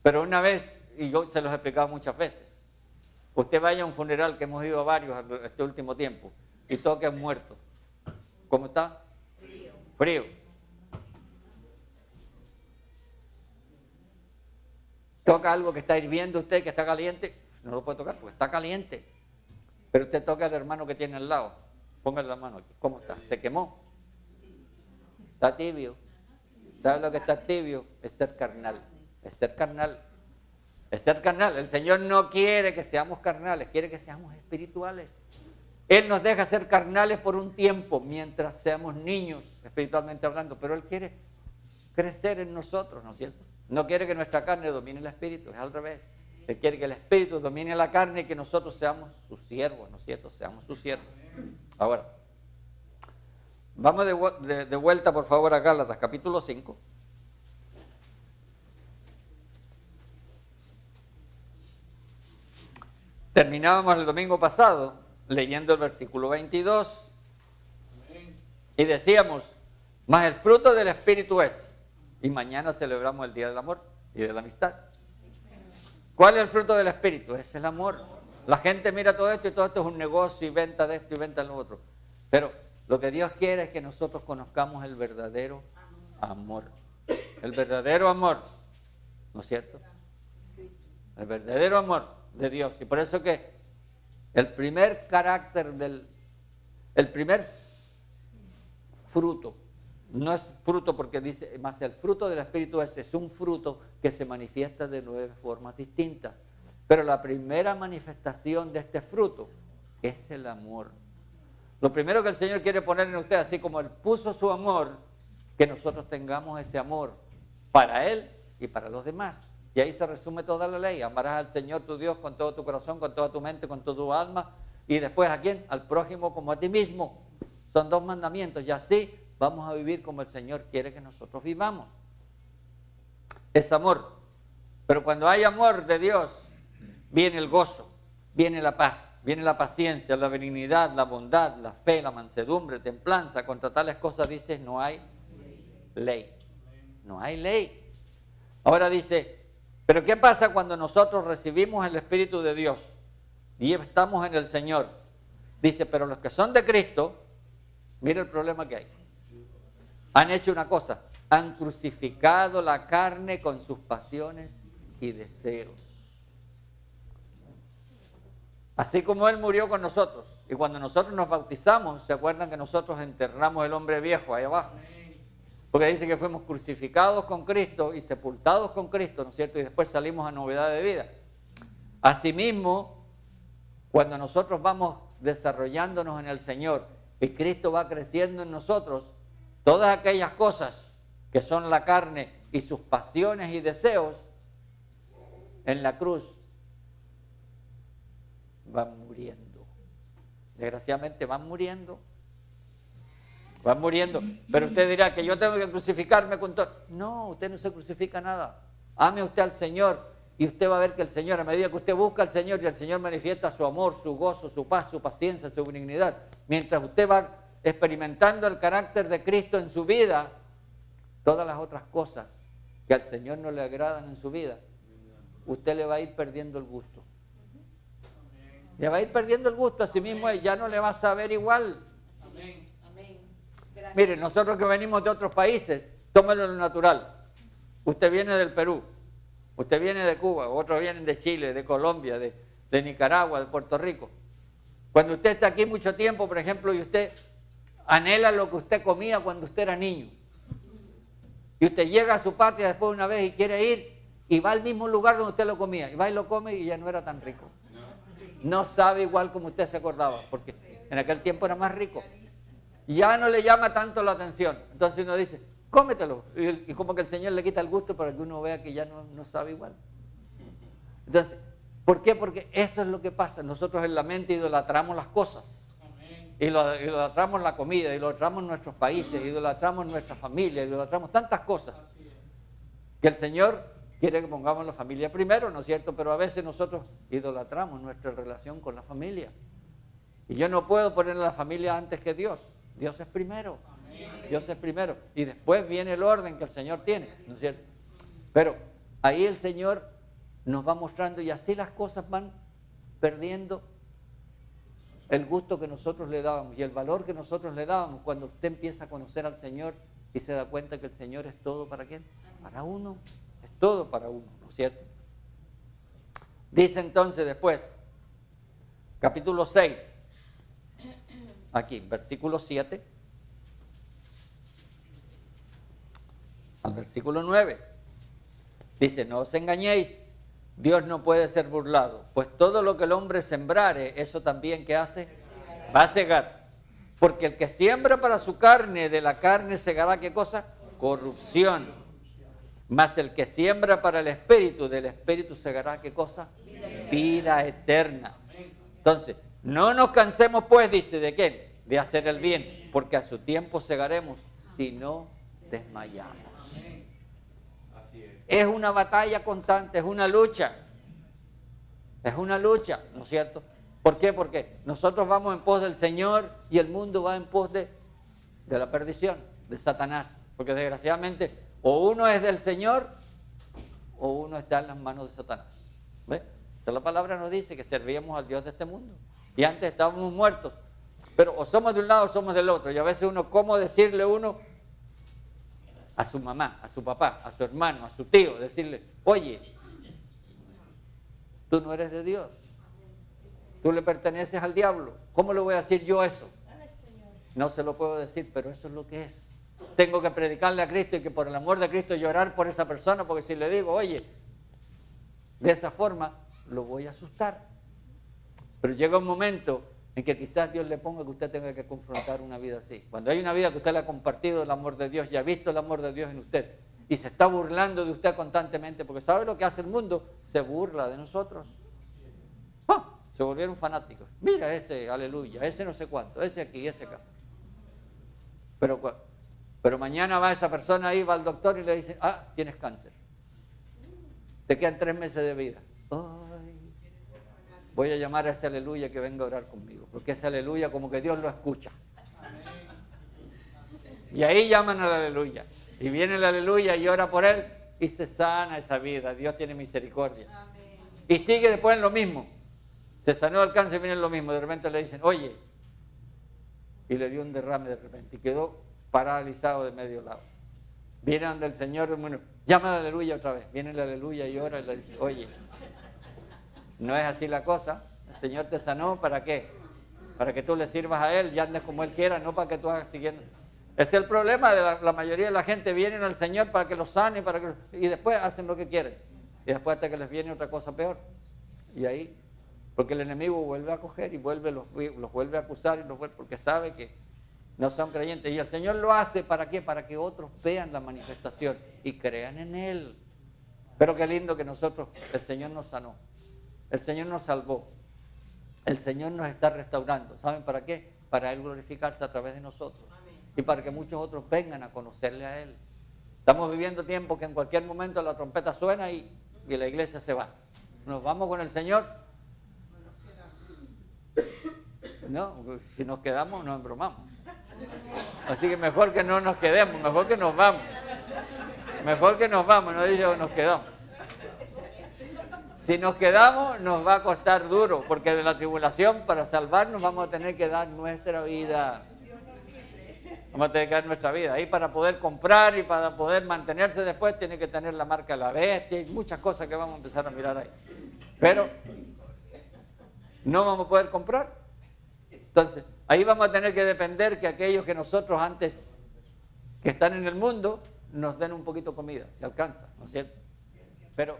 pero una vez, y yo se los he explicado muchas veces, usted vaya a un funeral, que hemos ido a varios este último tiempo, y toque a un muerto. ¿Cómo está? Frío. Toca algo que está hirviendo usted, que está caliente, no lo puede tocar porque está caliente. Pero usted toca al hermano que tiene al lado Póngale la mano aquí. ¿Cómo está? ¿Se quemó? Está tibio. ¿Sabe lo que está tibio? Es ser carnal. Es ser carnal. Es ser carnal. El Señor no quiere que seamos carnales, quiere que seamos espirituales. Él nos deja ser carnales por un tiempo, mientras seamos niños, espiritualmente hablando, pero Él quiere crecer en nosotros, ¿no es cierto? No quiere que nuestra carne domine el espíritu, es al revés. Él quiere que el espíritu domine la carne y que nosotros seamos sus siervos, ¿no es cierto? Seamos sus siervos. Ahora, vamos de vuelta, por favor, a Gálatas, capítulo 5. Terminábamos el domingo pasado leyendo el versículo 22 y decíamos, mas el fruto del Espíritu es, y mañana celebramos el Día del Amor y de la Amistad. ¿Cuál es el fruto del Espíritu? Es el amor. La gente mira todo esto y todo esto es un negocio y venta de esto y venta de lo otro. Pero lo que Dios quiere es que nosotros conozcamos el verdadero amor. El verdadero amor, ¿no es cierto? El verdadero amor de Dios. Y por eso que el primer carácter el primer fruto, no es fruto porque dice, más el fruto del Espíritu es un fruto que se manifiesta de 9 formas distintas. Pero la primera manifestación de este fruto es el amor. Lo primero que el Señor quiere poner en usted, así como Él puso su amor, que nosotros tengamos ese amor para Él y para los demás. Y ahí se resume toda la ley. Amarás al Señor tu Dios con todo tu corazón, con toda tu mente, con toda tu alma. Y después, ¿a quién? Al prójimo como a ti mismo. Son 2 mandamientos. Y así vamos a vivir como el Señor quiere que nosotros vivamos. Es amor. Pero cuando hay amor de Dios, viene el gozo, viene la paz, viene la paciencia, la benignidad, la bondad, la fe, la mansedumbre, templanza. Contra tales cosas dice, no hay ley. No hay ley. Ahora dice, pero ¿qué pasa cuando nosotros recibimos el Espíritu de Dios y estamos en el Señor? Dice, pero los que son de Cristo, mira el problema que hay. Han hecho una cosa, han crucificado la carne con sus pasiones y deseos. Así como Él murió con nosotros, y cuando nosotros nos bautizamos, ¿se acuerdan que nosotros enterramos el hombre viejo ahí abajo? Porque dice que fuimos crucificados con Cristo y sepultados con Cristo, ¿no es cierto? Y después salimos a novedad de vida. Asimismo, cuando nosotros vamos desarrollándonos en el Señor y Cristo va creciendo en nosotros, todas aquellas cosas que son la carne y sus pasiones y deseos, en la cruz van muriendo. Desgraciadamente van muriendo. Van muriendo. Pero usted dirá que yo tengo que crucificarme con todo. No, usted no se crucifica nada. Ame usted al Señor y usted va a ver que el Señor, a medida que usted busca al Señor y el Señor manifiesta su amor, su gozo, su paz, su paciencia, su benignidad, mientras usted va experimentando el carácter de Cristo en su vida, todas las otras cosas que al Señor no le agradan en su vida, usted le va a ir perdiendo el gusto. Le va a ir perdiendo el gusto a sí mismo y ya no le va a saber igual. Mire, nosotros que venimos de otros países, tómelo lo natural. Usted viene del Perú, usted viene de Cuba, otros vienen de Chile, de Colombia, de Nicaragua, de Puerto Rico. Cuando usted está aquí mucho tiempo, por ejemplo, y usted anhela lo que usted comía cuando usted era niño. Y usted llega a su patria después de una vez y quiere ir y va al mismo lugar donde usted lo comía. Y va y lo come y ya no era tan rico. No sabe igual como usted se acordaba, porque en aquel tiempo era más rico. Ya no le llama tanto la atención. Entonces uno dice, cómetelo. Y como que el Señor le quita el gusto para que uno vea que ya no sabe igual. Entonces, ¿por qué? Porque eso es lo que pasa. Nosotros en la mente idolatramos las cosas. Idolatramos la comida, idolatramos nuestros países, idolatramos nuestra familia, idolatramos tantas cosas. Que el Señor quiere que pongamos la familia primero, ¿no es cierto? Pero a veces nosotros idolatramos nuestra relación con la familia. Y yo no puedo poner a la familia antes que Dios. Dios es primero. Dios es primero. Y después viene el orden que el Señor tiene, ¿no es cierto? Pero ahí el Señor nos va mostrando y así las cosas van perdiendo el gusto que nosotros le dábamos y el valor que nosotros le dábamos cuando usted empieza a conocer al Señor y se da cuenta que el Señor es todo para quién, para uno, es todo para uno, ¿no es cierto? Dice entonces después, capítulo 6, aquí, versículo 7 al versículo 9. Dice, no os engañéis, Dios no puede ser burlado, pues todo lo que el hombre sembrare, eso también que hace, va a segar. Porque el que siembra para su carne, de la carne segará, ¿qué cosa? Corrupción. Mas el que siembra para el Espíritu, del Espíritu segará, ¿qué cosa? Vida eterna. Entonces, no nos cansemos pues, dice, ¿de qué? De hacer el bien, porque a su tiempo segaremos si no desmayamos. Es una batalla constante, es una lucha. Es una lucha, ¿no es cierto? ¿Por qué? Porque nosotros vamos en pos del Señor y el mundo va en pos de la perdición, de Satanás. Porque desgraciadamente o uno es del Señor o uno está en las manos de Satanás. ¿Ve? Entonces la palabra nos dice que servíamos al Dios de este mundo. Y antes estábamos muertos. Pero o somos de un lado o somos del otro. Y a veces uno, ¿cómo decirle uno a su mamá, a su papá, a su hermano, a su tío? Decirle, oye, tú no eres de Dios. Tú le perteneces al diablo. ¿Cómo le voy a decir yo eso? No se lo puedo decir, pero eso es lo que es. Tengo que predicarle a Cristo y que por el amor de Cristo llorar por esa persona, porque si le digo, oye, de esa forma lo voy a asustar. Pero llega un momento en que quizás Dios le ponga que usted tenga que confrontar una vida así. Cuando hay una vida que usted le ha compartido el amor de Dios y ha visto el amor de Dios en usted y se está burlando de usted constantemente, porque ¿sabe lo que hace el mundo? Se burla de nosotros. ¡Ah! Se volvieron fanáticos. Mira ese, aleluya, ese no sé cuánto, ese aquí, ese acá. Pero mañana va esa persona ahí, va al doctor y le dice, ah, tienes cáncer. Te quedan 3 meses de vida. Ay, voy a llamar a ese aleluya que venga a orar conmigo, porque ese aleluya como que Dios lo escucha. Y ahí llaman al aleluya. Y viene el aleluya y ora por él y se sana esa vida. Dios tiene misericordia. Y sigue después en lo mismo. Se sanó el cáncer, viene lo mismo. De repente le dicen, oye, y le dio un derrame de repente y quedó paralizado de medio lado. Viene donde el Señor, bueno, llama al aleluya otra vez. Viene el aleluya y ora y le dice, oye, no es así la cosa. El Señor te sanó, ¿para qué? Para que tú le sirvas a Él y andes como Él quiera, no para que tú hagas siguiendo. Ese es el problema de la mayoría de la gente. Vienen al Señor para que los sane, y después hacen lo que quieren. Y después hasta que les viene otra cosa peor. Y ahí, porque el enemigo vuelve a coger y los vuelve a acusar, porque sabe que no son creyentes. Y el Señor lo hace, ¿para qué? Para que otros vean la manifestación y crean en Él. Pero qué lindo que nosotros, el Señor nos sanó. El Señor nos salvó. El Señor nos está restaurando. ¿Saben para qué? Para Él glorificarse a través de nosotros. Y para que muchos otros vengan a conocerle a Él. Estamos viviendo tiempos que en cualquier momento la trompeta suena y la iglesia se va. Nos vamos con el Señor. No, si nos quedamos nos embromamos. Así que mejor que no nos quedemos, mejor que nos vamos. Mejor que nos vamos, no digo nos quedamos. Si nos quedamos nos va a costar duro, porque de la tribulación para salvarnos vamos a tener que dar nuestra vida. Vamos a tener que dar nuestra vida. Ahí para poder comprar y para poder mantenerse después tiene que tener la marca de la bestia y muchas cosas que vamos a empezar a mirar ahí. Pero no vamos a poder comprar. Entonces, ahí vamos a tener que depender que aquellos que nosotros antes, que están en el mundo, nos den un poquito de comida, se alcanza, ¿no es cierto? Pero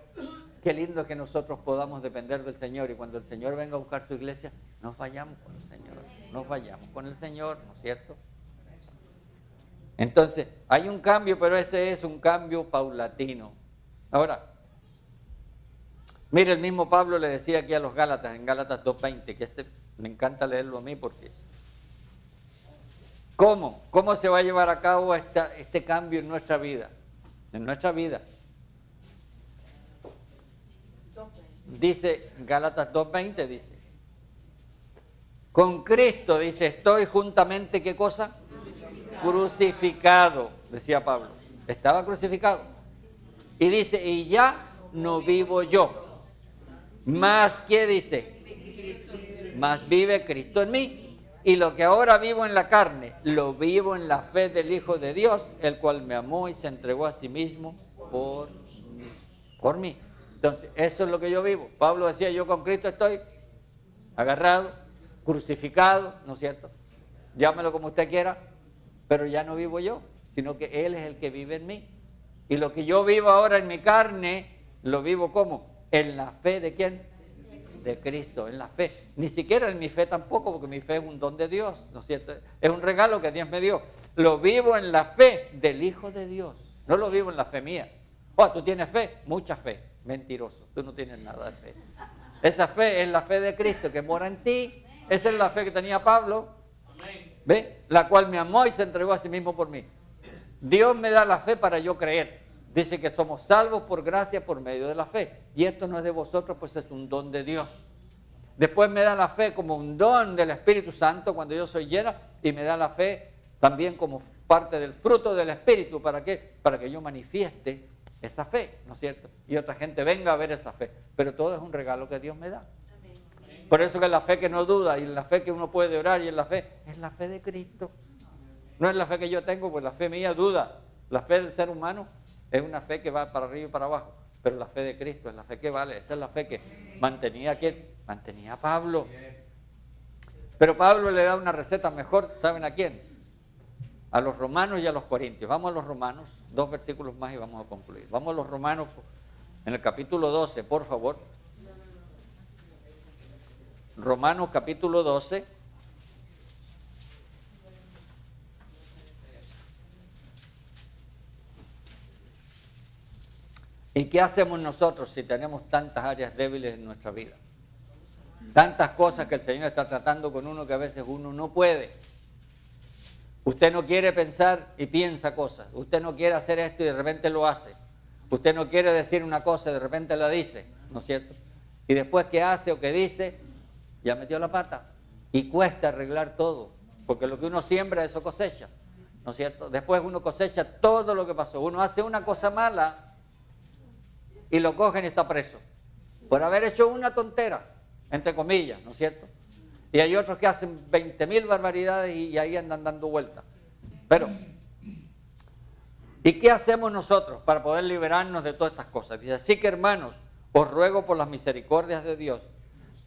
qué lindo que nosotros podamos depender del Señor y cuando el Señor venga a buscar su iglesia, nos vayamos con el Señor, nos vayamos con el Señor, ¿no es cierto? Entonces, hay un cambio, pero ese es un cambio paulatino. Ahora, mire, el mismo Pablo le decía aquí a los Gálatas, en Gálatas 2:20, que me encanta leerlo a mí porque... ¿Cómo? ¿Cómo se va a llevar a cabo este cambio en nuestra vida? En nuestra vida. Dice, Gálatas 2:20 dice, con Cristo, dice, estoy juntamente, ¿qué cosa? Crucificado, decía Pablo. Estaba crucificado. Y dice, y ya no vivo yo. Más que dice, más vive Cristo en mí. Y lo que ahora vivo en la carne, lo vivo en la fe del Hijo de Dios, el cual me amó y se entregó a sí mismo por mí. Entonces, eso es lo que yo vivo. Pablo decía, yo con Cristo estoy agarrado, crucificado, ¿no es cierto? llámelo como usted quiera, pero ya no vivo yo, sino que Él es el que vive en mí. Y lo que yo vivo ahora en mi carne, lo vivo ¿cómo? En la fe de ¿quién? De Cristo, en la fe. Ni siquiera en mi fe tampoco, porque mi fe es un don de Dios, ¿no es cierto? Es un regalo que Dios me dio. Lo vivo en la fe del Hijo de Dios, no lo vivo en la fe mía. Oh, ¿tú tienes fe? Mucha fe. Mentiroso, tú no tienes nada de fe. Esa fe es la fe de Cristo que mora en ti. Esa es la fe que tenía Pablo, ¿ve? La cual me amó y se entregó a sí mismo por mí. Dios me da la fe para yo creer. Dice que somos salvos por gracia por medio de la fe. Y esto no es de vosotros, pues es un don de Dios. Después me da la fe como un don del Espíritu Santo cuando yo soy llena, y me da la fe también como parte del fruto del Espíritu. ¿Para qué? Para que yo manifieste esa fe, ¿no es cierto? Y otra gente venga a ver esa fe. Pero todo es un regalo que Dios me da. Por eso que la fe que no duda y la fe que uno puede orar y en la fe, es la fe de Cristo. No es la fe que yo tengo, pues la fe mía duda. La fe del ser humano es una fe que va para arriba y para abajo. Pero la fe de Cristo es la fe que vale. Esa es la fe que mantenía ¿quién? Mantenía a Pablo. Pero Pablo le da una receta mejor, ¿saben a quién? A los romanos y a los corintios. Vamos a los romanos, 2 versículos más y vamos a concluir. Vamos a los romanos en el capítulo 12, por favor. Romanos capítulo 12. ¿Y qué hacemos nosotros si tenemos tantas áreas débiles en nuestra vida? Tantas cosas que el Señor está tratando con uno que a veces uno no puede. Usted no quiere pensar y piensa cosas. Usted no quiere hacer esto y de repente lo hace. Usted no quiere decir una cosa y de repente la dice, ¿no es cierto? Y después que hace o que dice, ya metió la pata. Y cuesta arreglar todo, porque lo que uno siembra, eso cosecha, ¿no es cierto? Después uno cosecha todo lo que pasó. Uno hace una cosa mala y lo cogen y está preso por haber hecho una tontera, entre comillas, ¿no es cierto? Y hay otros que hacen 20.000 barbaridades y ahí andan dando vueltas. Pero, ¿y qué hacemos nosotros para poder liberarnos de todas estas cosas? Dice, así que hermanos, os ruego por las misericordias de Dios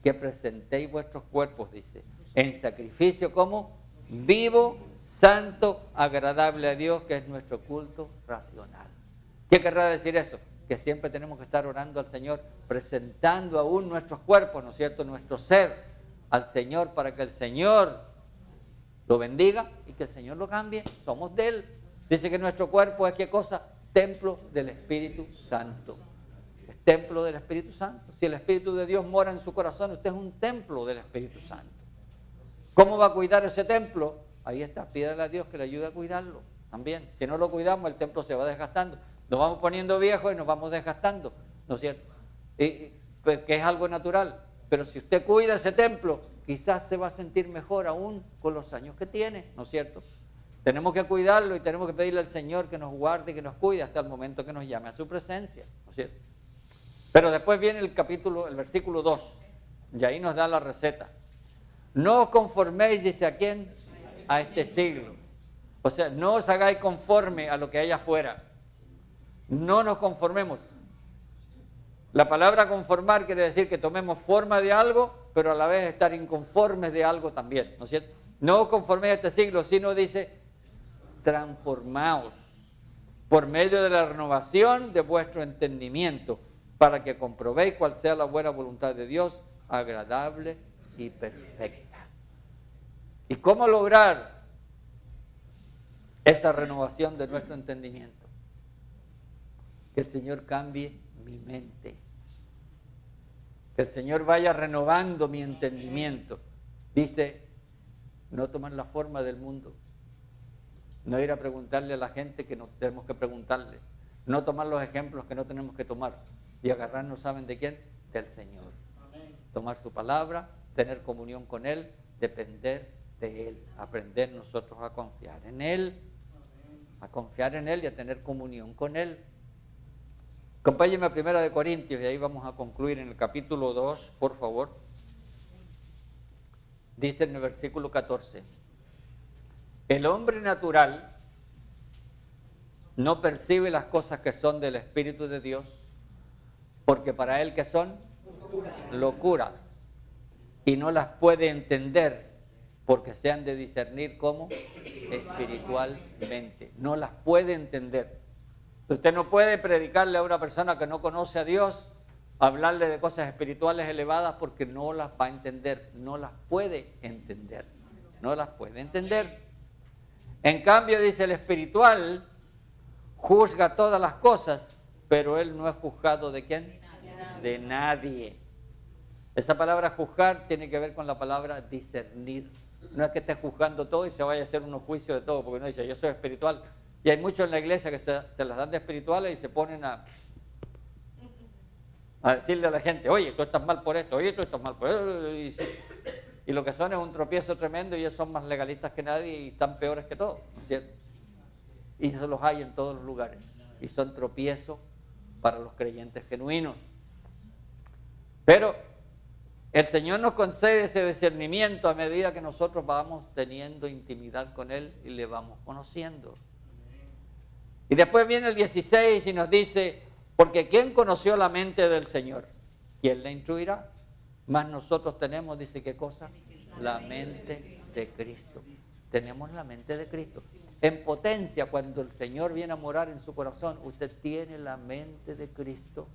que presentéis vuestros cuerpos, dice, en sacrificio como vivo, santo, agradable a Dios, que es nuestro culto racional. ¿Qué querrá decir eso? Que siempre tenemos que estar orando al Señor, presentando aún nuestros cuerpos, ¿no es cierto?, nuestro ser al Señor para que el Señor lo bendiga y que el Señor lo cambie. Somos de Él. Dice que nuestro cuerpo es ¿qué cosa? Templo del Espíritu Santo. Es templo del Espíritu Santo. Si el Espíritu de Dios mora en su corazón, usted es un templo del Espíritu Santo. ¿Cómo va a cuidar ese templo? Ahí está, pídale a Dios que le ayude a cuidarlo también. Si no lo cuidamos, el templo se va desgastando. Nos vamos poniendo viejos y nos vamos desgastando, ¿no es cierto? Pues, que es algo natural. Pero si usted cuida ese templo, quizás se va a sentir mejor aún con los años que tiene, ¿no es cierto? Tenemos que cuidarlo y tenemos que pedirle al Señor que nos guarde y que nos cuide hasta el momento que nos llame a su presencia, ¿no es cierto? Pero después viene el versículo 2, y ahí nos da la receta. No os conforméis, dice, ¿a quién? A este siglo. O sea, no os hagáis conforme a lo que hay afuera. No nos conformemos. La palabra conformar quiere decir que tomemos forma de algo, pero a la vez estar inconformes de algo también, ¿no es cierto? No os conforméis a este siglo, sino dice, transformaos por medio de la renovación de vuestro entendimiento, para que comprobéis cuál sea la buena voluntad de Dios, agradable y perfecta. ¿Y cómo lograr esa renovación de nuestro entendimiento? Que el Señor cambie mi mente. Que el Señor vaya renovando mi entendimiento. Dice, no tomar la forma del mundo. No ir a preguntarle a la gente que no tenemos que preguntarle. No tomar los ejemplos que no tenemos que tomar. Y agarrarnos, ¿saben de quién? Del Señor. Tomar su palabra, tener comunión con Él, depender de Él. Aprender nosotros a confiar en Él. A confiar en Él y a tener comunión con Él. Acompáñenme a 1 Corintios y ahí vamos a concluir en el capítulo 2, por favor. Dice en el versículo 14, el hombre natural no percibe las cosas que son del Espíritu de Dios, porque para él que son locura, y no las puede entender porque se han de discernir como espiritualmente. No las puede entender. Usted no puede predicarle a una persona que no conoce a Dios, hablarle de cosas espirituales elevadas porque no las va a entender, no las puede entender, no las puede entender. En cambio, dice, el espiritual juzga todas las cosas, pero él no es juzgado ¿de quién? De nadie. Esa palabra juzgar tiene que ver con la palabra discernir. No es que esté juzgando todo y se vaya a hacer unos juicios de todo, porque uno dice, yo soy espiritual. Y hay muchos en la iglesia que se las dan de espirituales y se ponen a decirle a la gente, oye, tú estás mal por esto, oye, tú estás mal por esto. Y lo que son es un tropiezo tremendo y ellos son más legalistas que nadie y están peores que todos, ¿no es cierto? Y eso los hay en todos los lugares. Y son tropiezos para los creyentes genuinos. Pero el Señor nos concede ese discernimiento a medida que nosotros vamos teniendo intimidad con Él y le vamos conociendo. Y después viene el 16 y nos dice, porque ¿quién conoció la mente del Señor? ¿Quién le instruirá? Mas nosotros tenemos, dice, ¿qué cosa? La mente de Cristo. Tenemos la mente de Cristo. En potencia, cuando el Señor viene a morar en su corazón, usted tiene la mente de Cristo.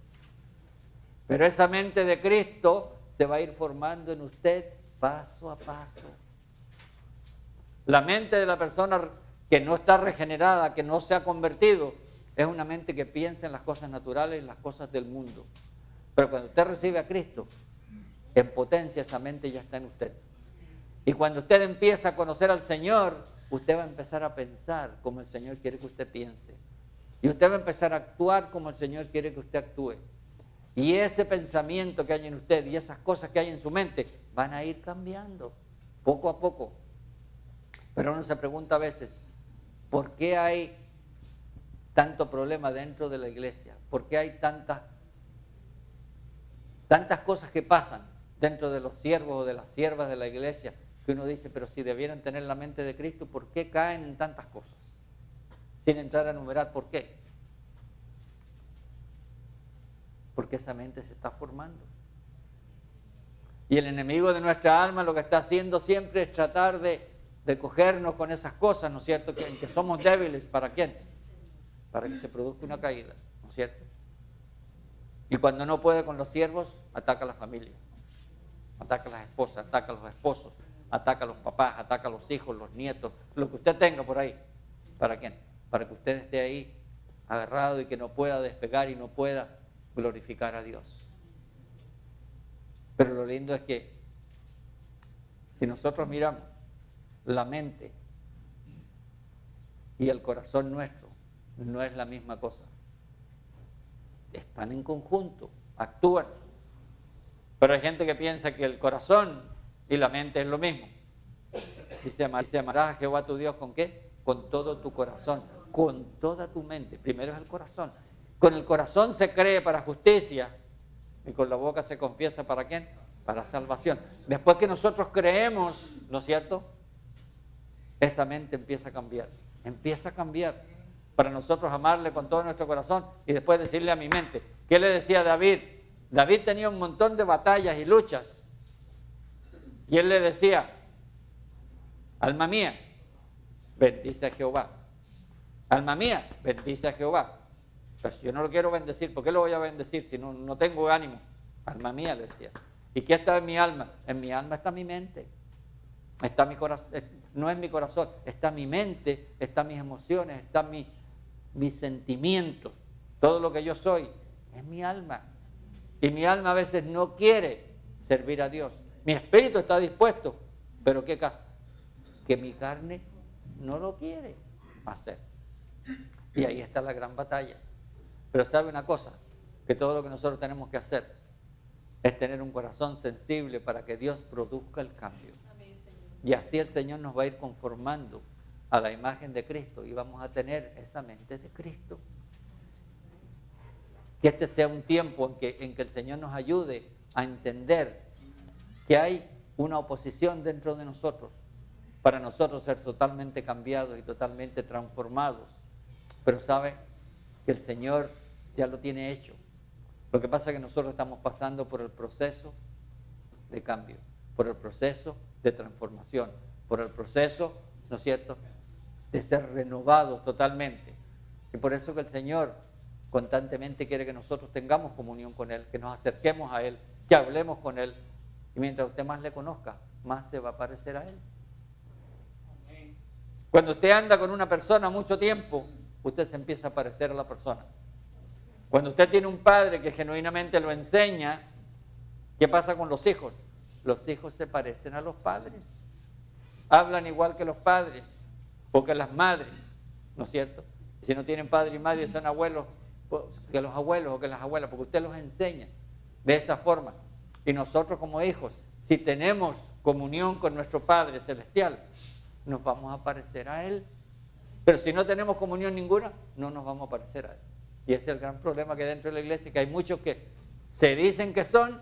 Pero esa mente de Cristo se va a ir formando en usted paso a paso. La mente de la persona que no está regenerada, que no se ha convertido, es una mente que piensa en las cosas naturales y las cosas del mundo. Pero cuando usted recibe a Cristo, en potencia esa mente ya está en usted. Y cuando usted empieza a conocer al Señor, usted va a empezar a pensar como el Señor quiere que usted piense. Y usted va a empezar a actuar como el Señor quiere que usted actúe. Y ese pensamiento que hay en usted y esas cosas que hay en su mente van a ir cambiando poco a poco. Pero uno se pregunta a veces, ¿por qué hay tanto problema dentro de la iglesia? ¿Por qué hay tantas cosas que pasan dentro de los siervos o de las siervas de la iglesia? Que uno dice, pero si debieran tener la mente de Cristo, ¿por qué caen en tantas cosas? Sin entrar a enumerar por qué. Porque esa mente se está formando. Y el enemigo de nuestra alma lo que está haciendo siempre es tratar de cogernos con esas cosas, ¿no es cierto? Que somos débiles, ¿para quién? Para que se produzca una caída, ¿no es cierto? Y cuando no puede con los siervos, ataca a la familia, ataca a las esposas, ataca a los esposos, ataca a los papás, ataca a los hijos, los nietos, lo que usted tenga por ahí. ¿Para quién? Para que usted esté ahí agarrado y que no pueda despegar y no pueda glorificar a Dios. Pero lo lindo es que si nosotros miramos la mente y el corazón nuestro, no es la misma cosa. Están en conjunto, actúan. Pero hay gente que piensa que el corazón y la mente es lo mismo. Dice, amarás a Jehová tu Dios ¿con qué? Con todo tu corazón, con toda tu mente. Primero es el corazón. Con el corazón se cree para justicia y con la boca se confiesa ¿para quién? Para salvación. Después que nosotros creemos, ¿no es cierto? Esa mente empieza a cambiar. Empieza a cambiar. Para nosotros amarle con todo nuestro corazón y después decirle a mi mente. ¿Qué le decía David? David tenía un montón de batallas y luchas. Y él le decía, alma mía, bendice a Jehová. Alma mía, bendice a Jehová. Pues yo no lo quiero bendecir. ¿Por qué lo voy a bendecir si no tengo ánimo? Alma mía, le decía. ¿Y qué está en mi alma? En mi alma está mi mente. Está mi corazón. No es mi corazón. Está mi mente, están mis emociones, están mis sentimientos. Todo lo que yo soy es mi alma. Y mi alma a veces no quiere servir a Dios. Mi espíritu está dispuesto. Pero ¿qué caso? Que mi carne no lo quiere hacer. Y ahí está la gran batalla. Pero ¿sabe una cosa? Que todo lo que nosotros tenemos que hacer es tener un corazón sensible para que Dios produzca el cambio. Y así el Señor nos va a ir conformando a la imagen de Cristo y vamos a tener esa mente de Cristo. Que este sea un tiempo en que el Señor nos ayude a entender que hay una oposición dentro de nosotros para nosotros ser totalmente cambiados y totalmente transformados. Pero sabe que el Señor ya lo tiene hecho. Lo que pasa es que nosotros estamos pasando por el proceso de cambio, por el proceso de transformación. por el proceso, ¿no es cierto?, de ser renovados totalmente. Y por eso que el Señor constantemente quiere que nosotros tengamos comunión con Él, que nos acerquemos a Él, que hablemos con Él. Y mientras usted más le conozca, más se va a parecer a Él. Cuando usted anda con una persona mucho tiempo, usted se empieza a parecer a la persona. Cuando usted tiene un padre que genuinamente lo enseña, ¿qué pasa con los hijos? Los hijos se parecen a los padres. Hablan igual que los padres o que las madres, ¿no es cierto? Si no tienen padre y madre, son abuelos, que los abuelos o que las abuelas, porque usted los enseña de esa forma. Y nosotros como hijos, si tenemos comunión con nuestro Padre Celestial, nos vamos a parecer a Él. Pero si no tenemos comunión ninguna, no nos vamos a parecer a Él. Y ese es el gran problema que hay dentro de la iglesia, que hay muchos que se dicen que son,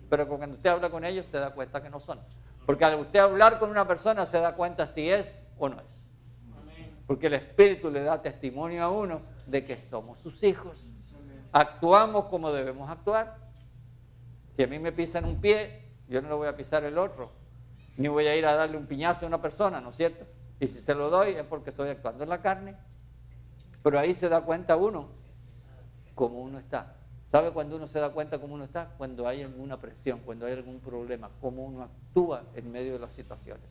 pero cuando usted habla con ellos se da cuenta que no son. Porque al usted hablar con una persona se da cuenta si es o no es. Porque el Espíritu le da testimonio a uno de que somos sus hijos. Actuamos como debemos actuar. Si a mí me pisan un pie, yo no le voy a pisar el otro. Ni voy a ir a darle un piñazo a una persona, ¿no es cierto? Y si se lo doy es porque estoy actuando en la carne. Pero ahí se da cuenta uno cómo uno está. ¿Sabe cuando uno se da cuenta cómo uno está? Cuando hay alguna presión, cuando hay algún problema, cómo uno actúa en medio de las situaciones.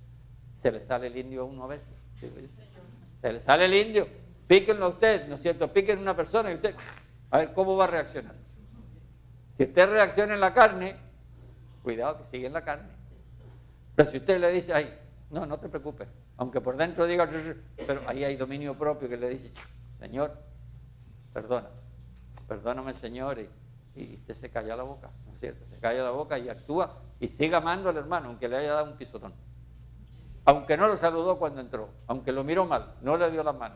Se le sale el indio a uno a veces. Se le sale el indio, píquenlo a usted, ¿no es cierto? Píquenlo a una persona y usted, a ver cómo va a reaccionar. Si usted reacciona en la carne, cuidado que sigue en la carne. Pero si usted le dice, ay, no te preocupes, aunque por dentro diga, pero ahí hay dominio propio que le dice, Señor, perdóname Señor, y usted se calla la boca, ¿no es cierto? Se calla la boca y actúa y siga amando al hermano, aunque le haya dado un pisotón. Aunque no lo saludó cuando entró, aunque lo miró mal, no le dio la mano,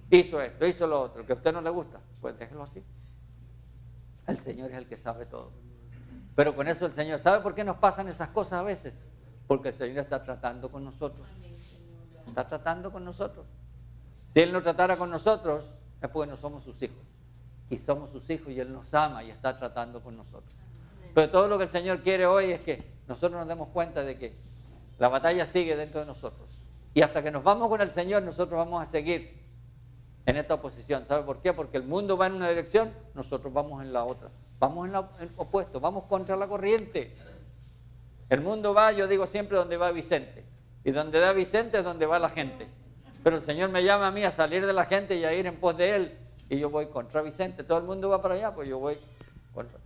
hizo esto, hizo lo otro, que a usted no le gusta, pues déjelo así. El Señor es el que sabe todo. Pero con eso el Señor, ¿sabe por qué nos pasan esas cosas a veces? Porque el Señor está tratando con nosotros. Está tratando con nosotros. Si Él no tratara con nosotros, es porque no somos sus hijos. Y somos sus hijos y Él nos ama y está tratando con nosotros. Pero todo lo que el Señor quiere hoy es que nosotros nos demos cuenta de que la batalla sigue dentro de nosotros. Y hasta que nos vamos con el Señor, nosotros vamos a seguir en esta oposición. ¿Sabe por qué? Porque el mundo va en una dirección, nosotros vamos en la otra. Vamos en el opuesto, vamos contra la corriente. El mundo va, yo digo siempre, donde va Vicente. Y donde da Vicente es donde va la gente. Pero el Señor me llama a mí a salir de la gente y a ir en pos de Él. Y yo voy contra Vicente. Todo el mundo va para allá, pues yo voy contra.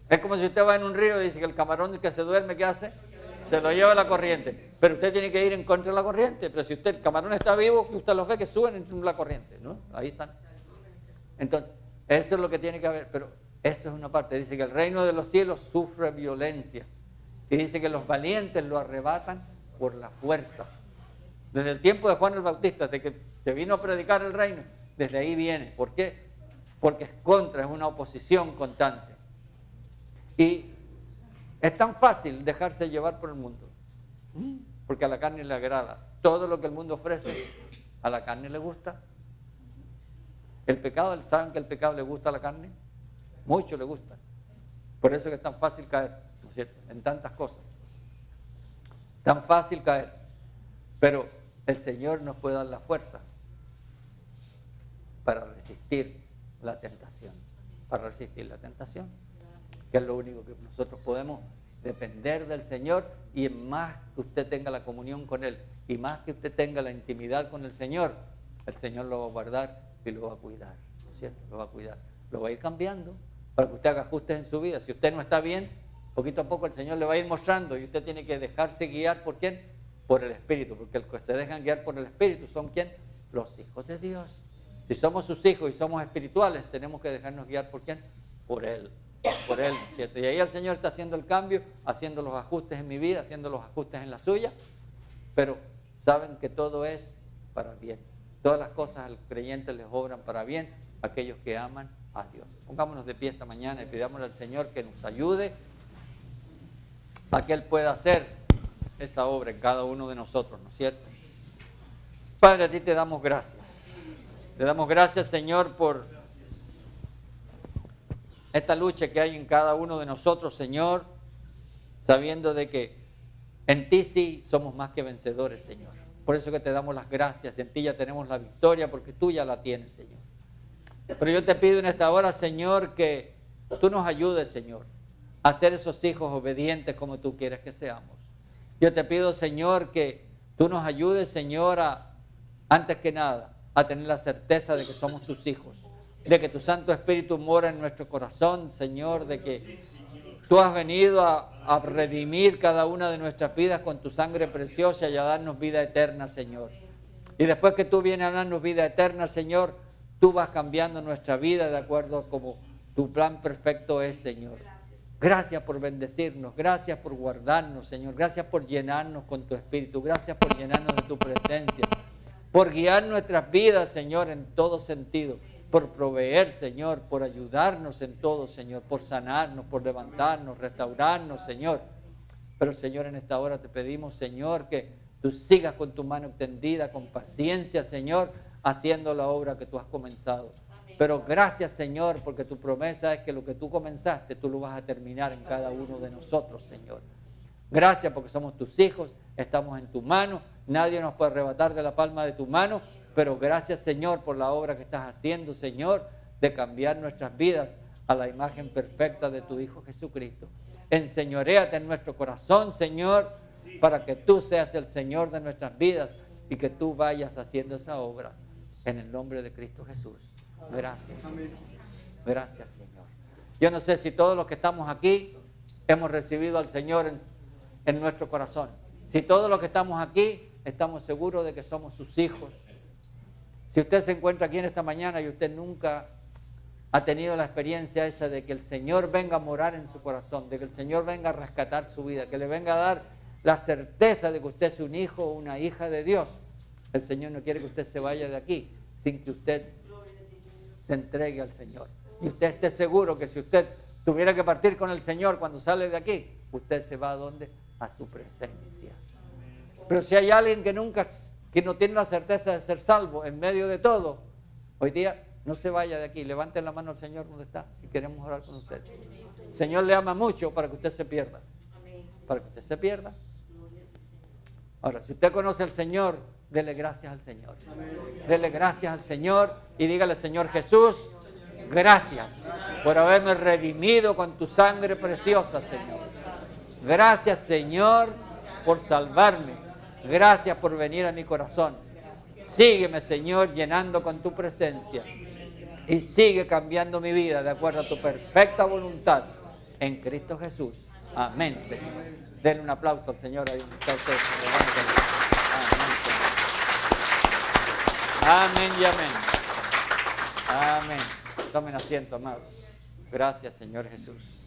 Es como si usted va en un río y dice que el camarón que se duerme, ¿qué hace? Se lo lleva la corriente. Pero usted tiene que ir en contra de la corriente. Pero si usted, el camarón está vivo, usted los ve que suben en la corriente, ¿no? Ahí están. Entonces, eso es lo que tiene que haber. Pero eso es una parte. Dice que el reino de los cielos sufre violencia. Y dice que los valientes lo arrebatan por la fuerza. Desde el tiempo de Juan el Bautista, de que se vino a predicar el reino, desde ahí viene. ¿Por qué? Porque es contra, es una oposición constante. Y es tan fácil dejarse llevar por el mundo, porque a la carne le agrada. Todo lo que el mundo ofrece, a la carne le gusta. El pecado, ¿saben que el pecado le gusta a la carne? Mucho le gusta. Por eso que es tan fácil caer, ¿no es cierto?, en tantas cosas. Tan fácil caer. Pero el Señor nos puede dar la fuerza para resistir la tentación. Para resistir la tentación. Que es lo único que nosotros podemos depender del Señor, y en más que usted tenga la comunión con Él y más que usted tenga la intimidad con el Señor lo va a guardar y lo va a cuidar, ¿no es cierto? Lo va a cuidar, lo va a ir cambiando para que usted haga ajustes en su vida. Si usted no está bien, poquito a poco el Señor le va a ir mostrando y usted tiene que dejarse guiar ¿por quién? Por el Espíritu, porque los que se dejan guiar por el Espíritu son ¿quién? Los hijos de Dios. Si somos sus hijos y somos espirituales, tenemos que dejarnos guiar ¿por quién? Por Él. Por Él, ¿cierto? Y ahí el Señor está haciendo el cambio, haciendo los ajustes en mi vida, haciendo los ajustes en la suya, pero saben que todo es para bien. Todas las cosas al creyente les obran para bien, aquellos que aman a Dios. Pongámonos de pie esta mañana y pidámosle al Señor que nos ayude a que Él pueda hacer esa obra en cada uno de nosotros, ¿no es cierto? Padre, a ti te damos gracias. Te damos gracias, Señor, por esta lucha que hay en cada uno de nosotros, Señor, sabiendo de que En ti sí somos más que vencedores, Señor. Por eso que te damos las gracias. En ti ya tenemos la victoria porque tú ya la tienes, Señor. Pero yo te pido en esta hora, Señor, que tú nos ayudes, Señor, a ser esos hijos obedientes como tú quieres que seamos. Yo te pido, Señor, que tú nos ayudes, Señor, antes que nada, a tener la certeza de que somos tus hijos, de que tu Santo Espíritu mora en nuestro corazón, Señor, de que tú has venido a redimir cada una de nuestras vidas con tu sangre preciosa y a darnos vida eterna, Señor. Y después que tú vienes a darnos vida eterna, Señor, tú vas cambiando nuestra vida de acuerdo a como tu plan perfecto es, Señor. Gracias por bendecirnos, gracias por guardarnos, Señor. Gracias por llenarnos con tu Espíritu, gracias por llenarnos de tu presencia, por guiar nuestras vidas, Señor, en todo sentido, por proveer, Señor, por ayudarnos en todo, Señor, por sanarnos, por levantarnos, restaurarnos, Señor. Pero, Señor, en esta hora te pedimos, Señor, que tú sigas con tu mano extendida, con paciencia, Señor, haciendo la obra que tú has comenzado. Pero gracias, Señor, porque tu promesa es que lo que tú comenzaste, tú lo vas a terminar en cada uno de nosotros, Señor. Gracias porque somos tus hijos, estamos en tu mano, nadie nos puede arrebatar de la palma de tu mano, pero gracias, Señor, por la obra que estás haciendo, Señor, de cambiar nuestras vidas a la imagen perfecta de tu Hijo Jesucristo. Enseñoréate en nuestro corazón, Señor, para que tú seas el Señor de nuestras vidas y que tú vayas haciendo esa obra en el nombre de Cristo Jesús. Gracias, Señor. Gracias, Señor. Yo no sé si todos los que estamos aquí hemos recibido al Señor en nuestro corazón. Si todos los que estamos aquí estamos seguros de que somos sus hijos. Si usted se encuentra aquí en esta mañana y usted nunca ha tenido la experiencia esa de que el Señor venga a morar en su corazón, de que el Señor venga a rescatar su vida, que le venga a dar la certeza de que usted es un hijo o una hija de Dios, el Señor no quiere que usted se vaya de aquí sin que usted se entregue al Señor. Y usted esté seguro que si usted tuviera que partir con el Señor cuando sale de aquí, usted se va a ¿dónde? A su presencia. Pero si hay alguien que no tiene la certeza de ser salvo en medio de todo, hoy día no se vaya de aquí. Levanten la mano al Señor donde está y queremos orar con usted. El Señor le ama mucho para que usted se pierda. Para que usted se pierda. Ahora, si usted conoce al Señor, dele gracias al Señor. Dele gracias al Señor y dígale, Señor Jesús, gracias por haberme redimido con tu sangre preciosa, Señor. Gracias, Señor, por salvarme. Gracias por venir a mi corazón. Sígueme, Señor, llenando con tu presencia y sigue cambiando mi vida de acuerdo a tu perfecta voluntad en Cristo Jesús. Amén, Señor. Denle un aplauso al Señor ahí donde está usted. Amén y amén. Amén. Tomen asiento, amados. Gracias, Señor Jesús.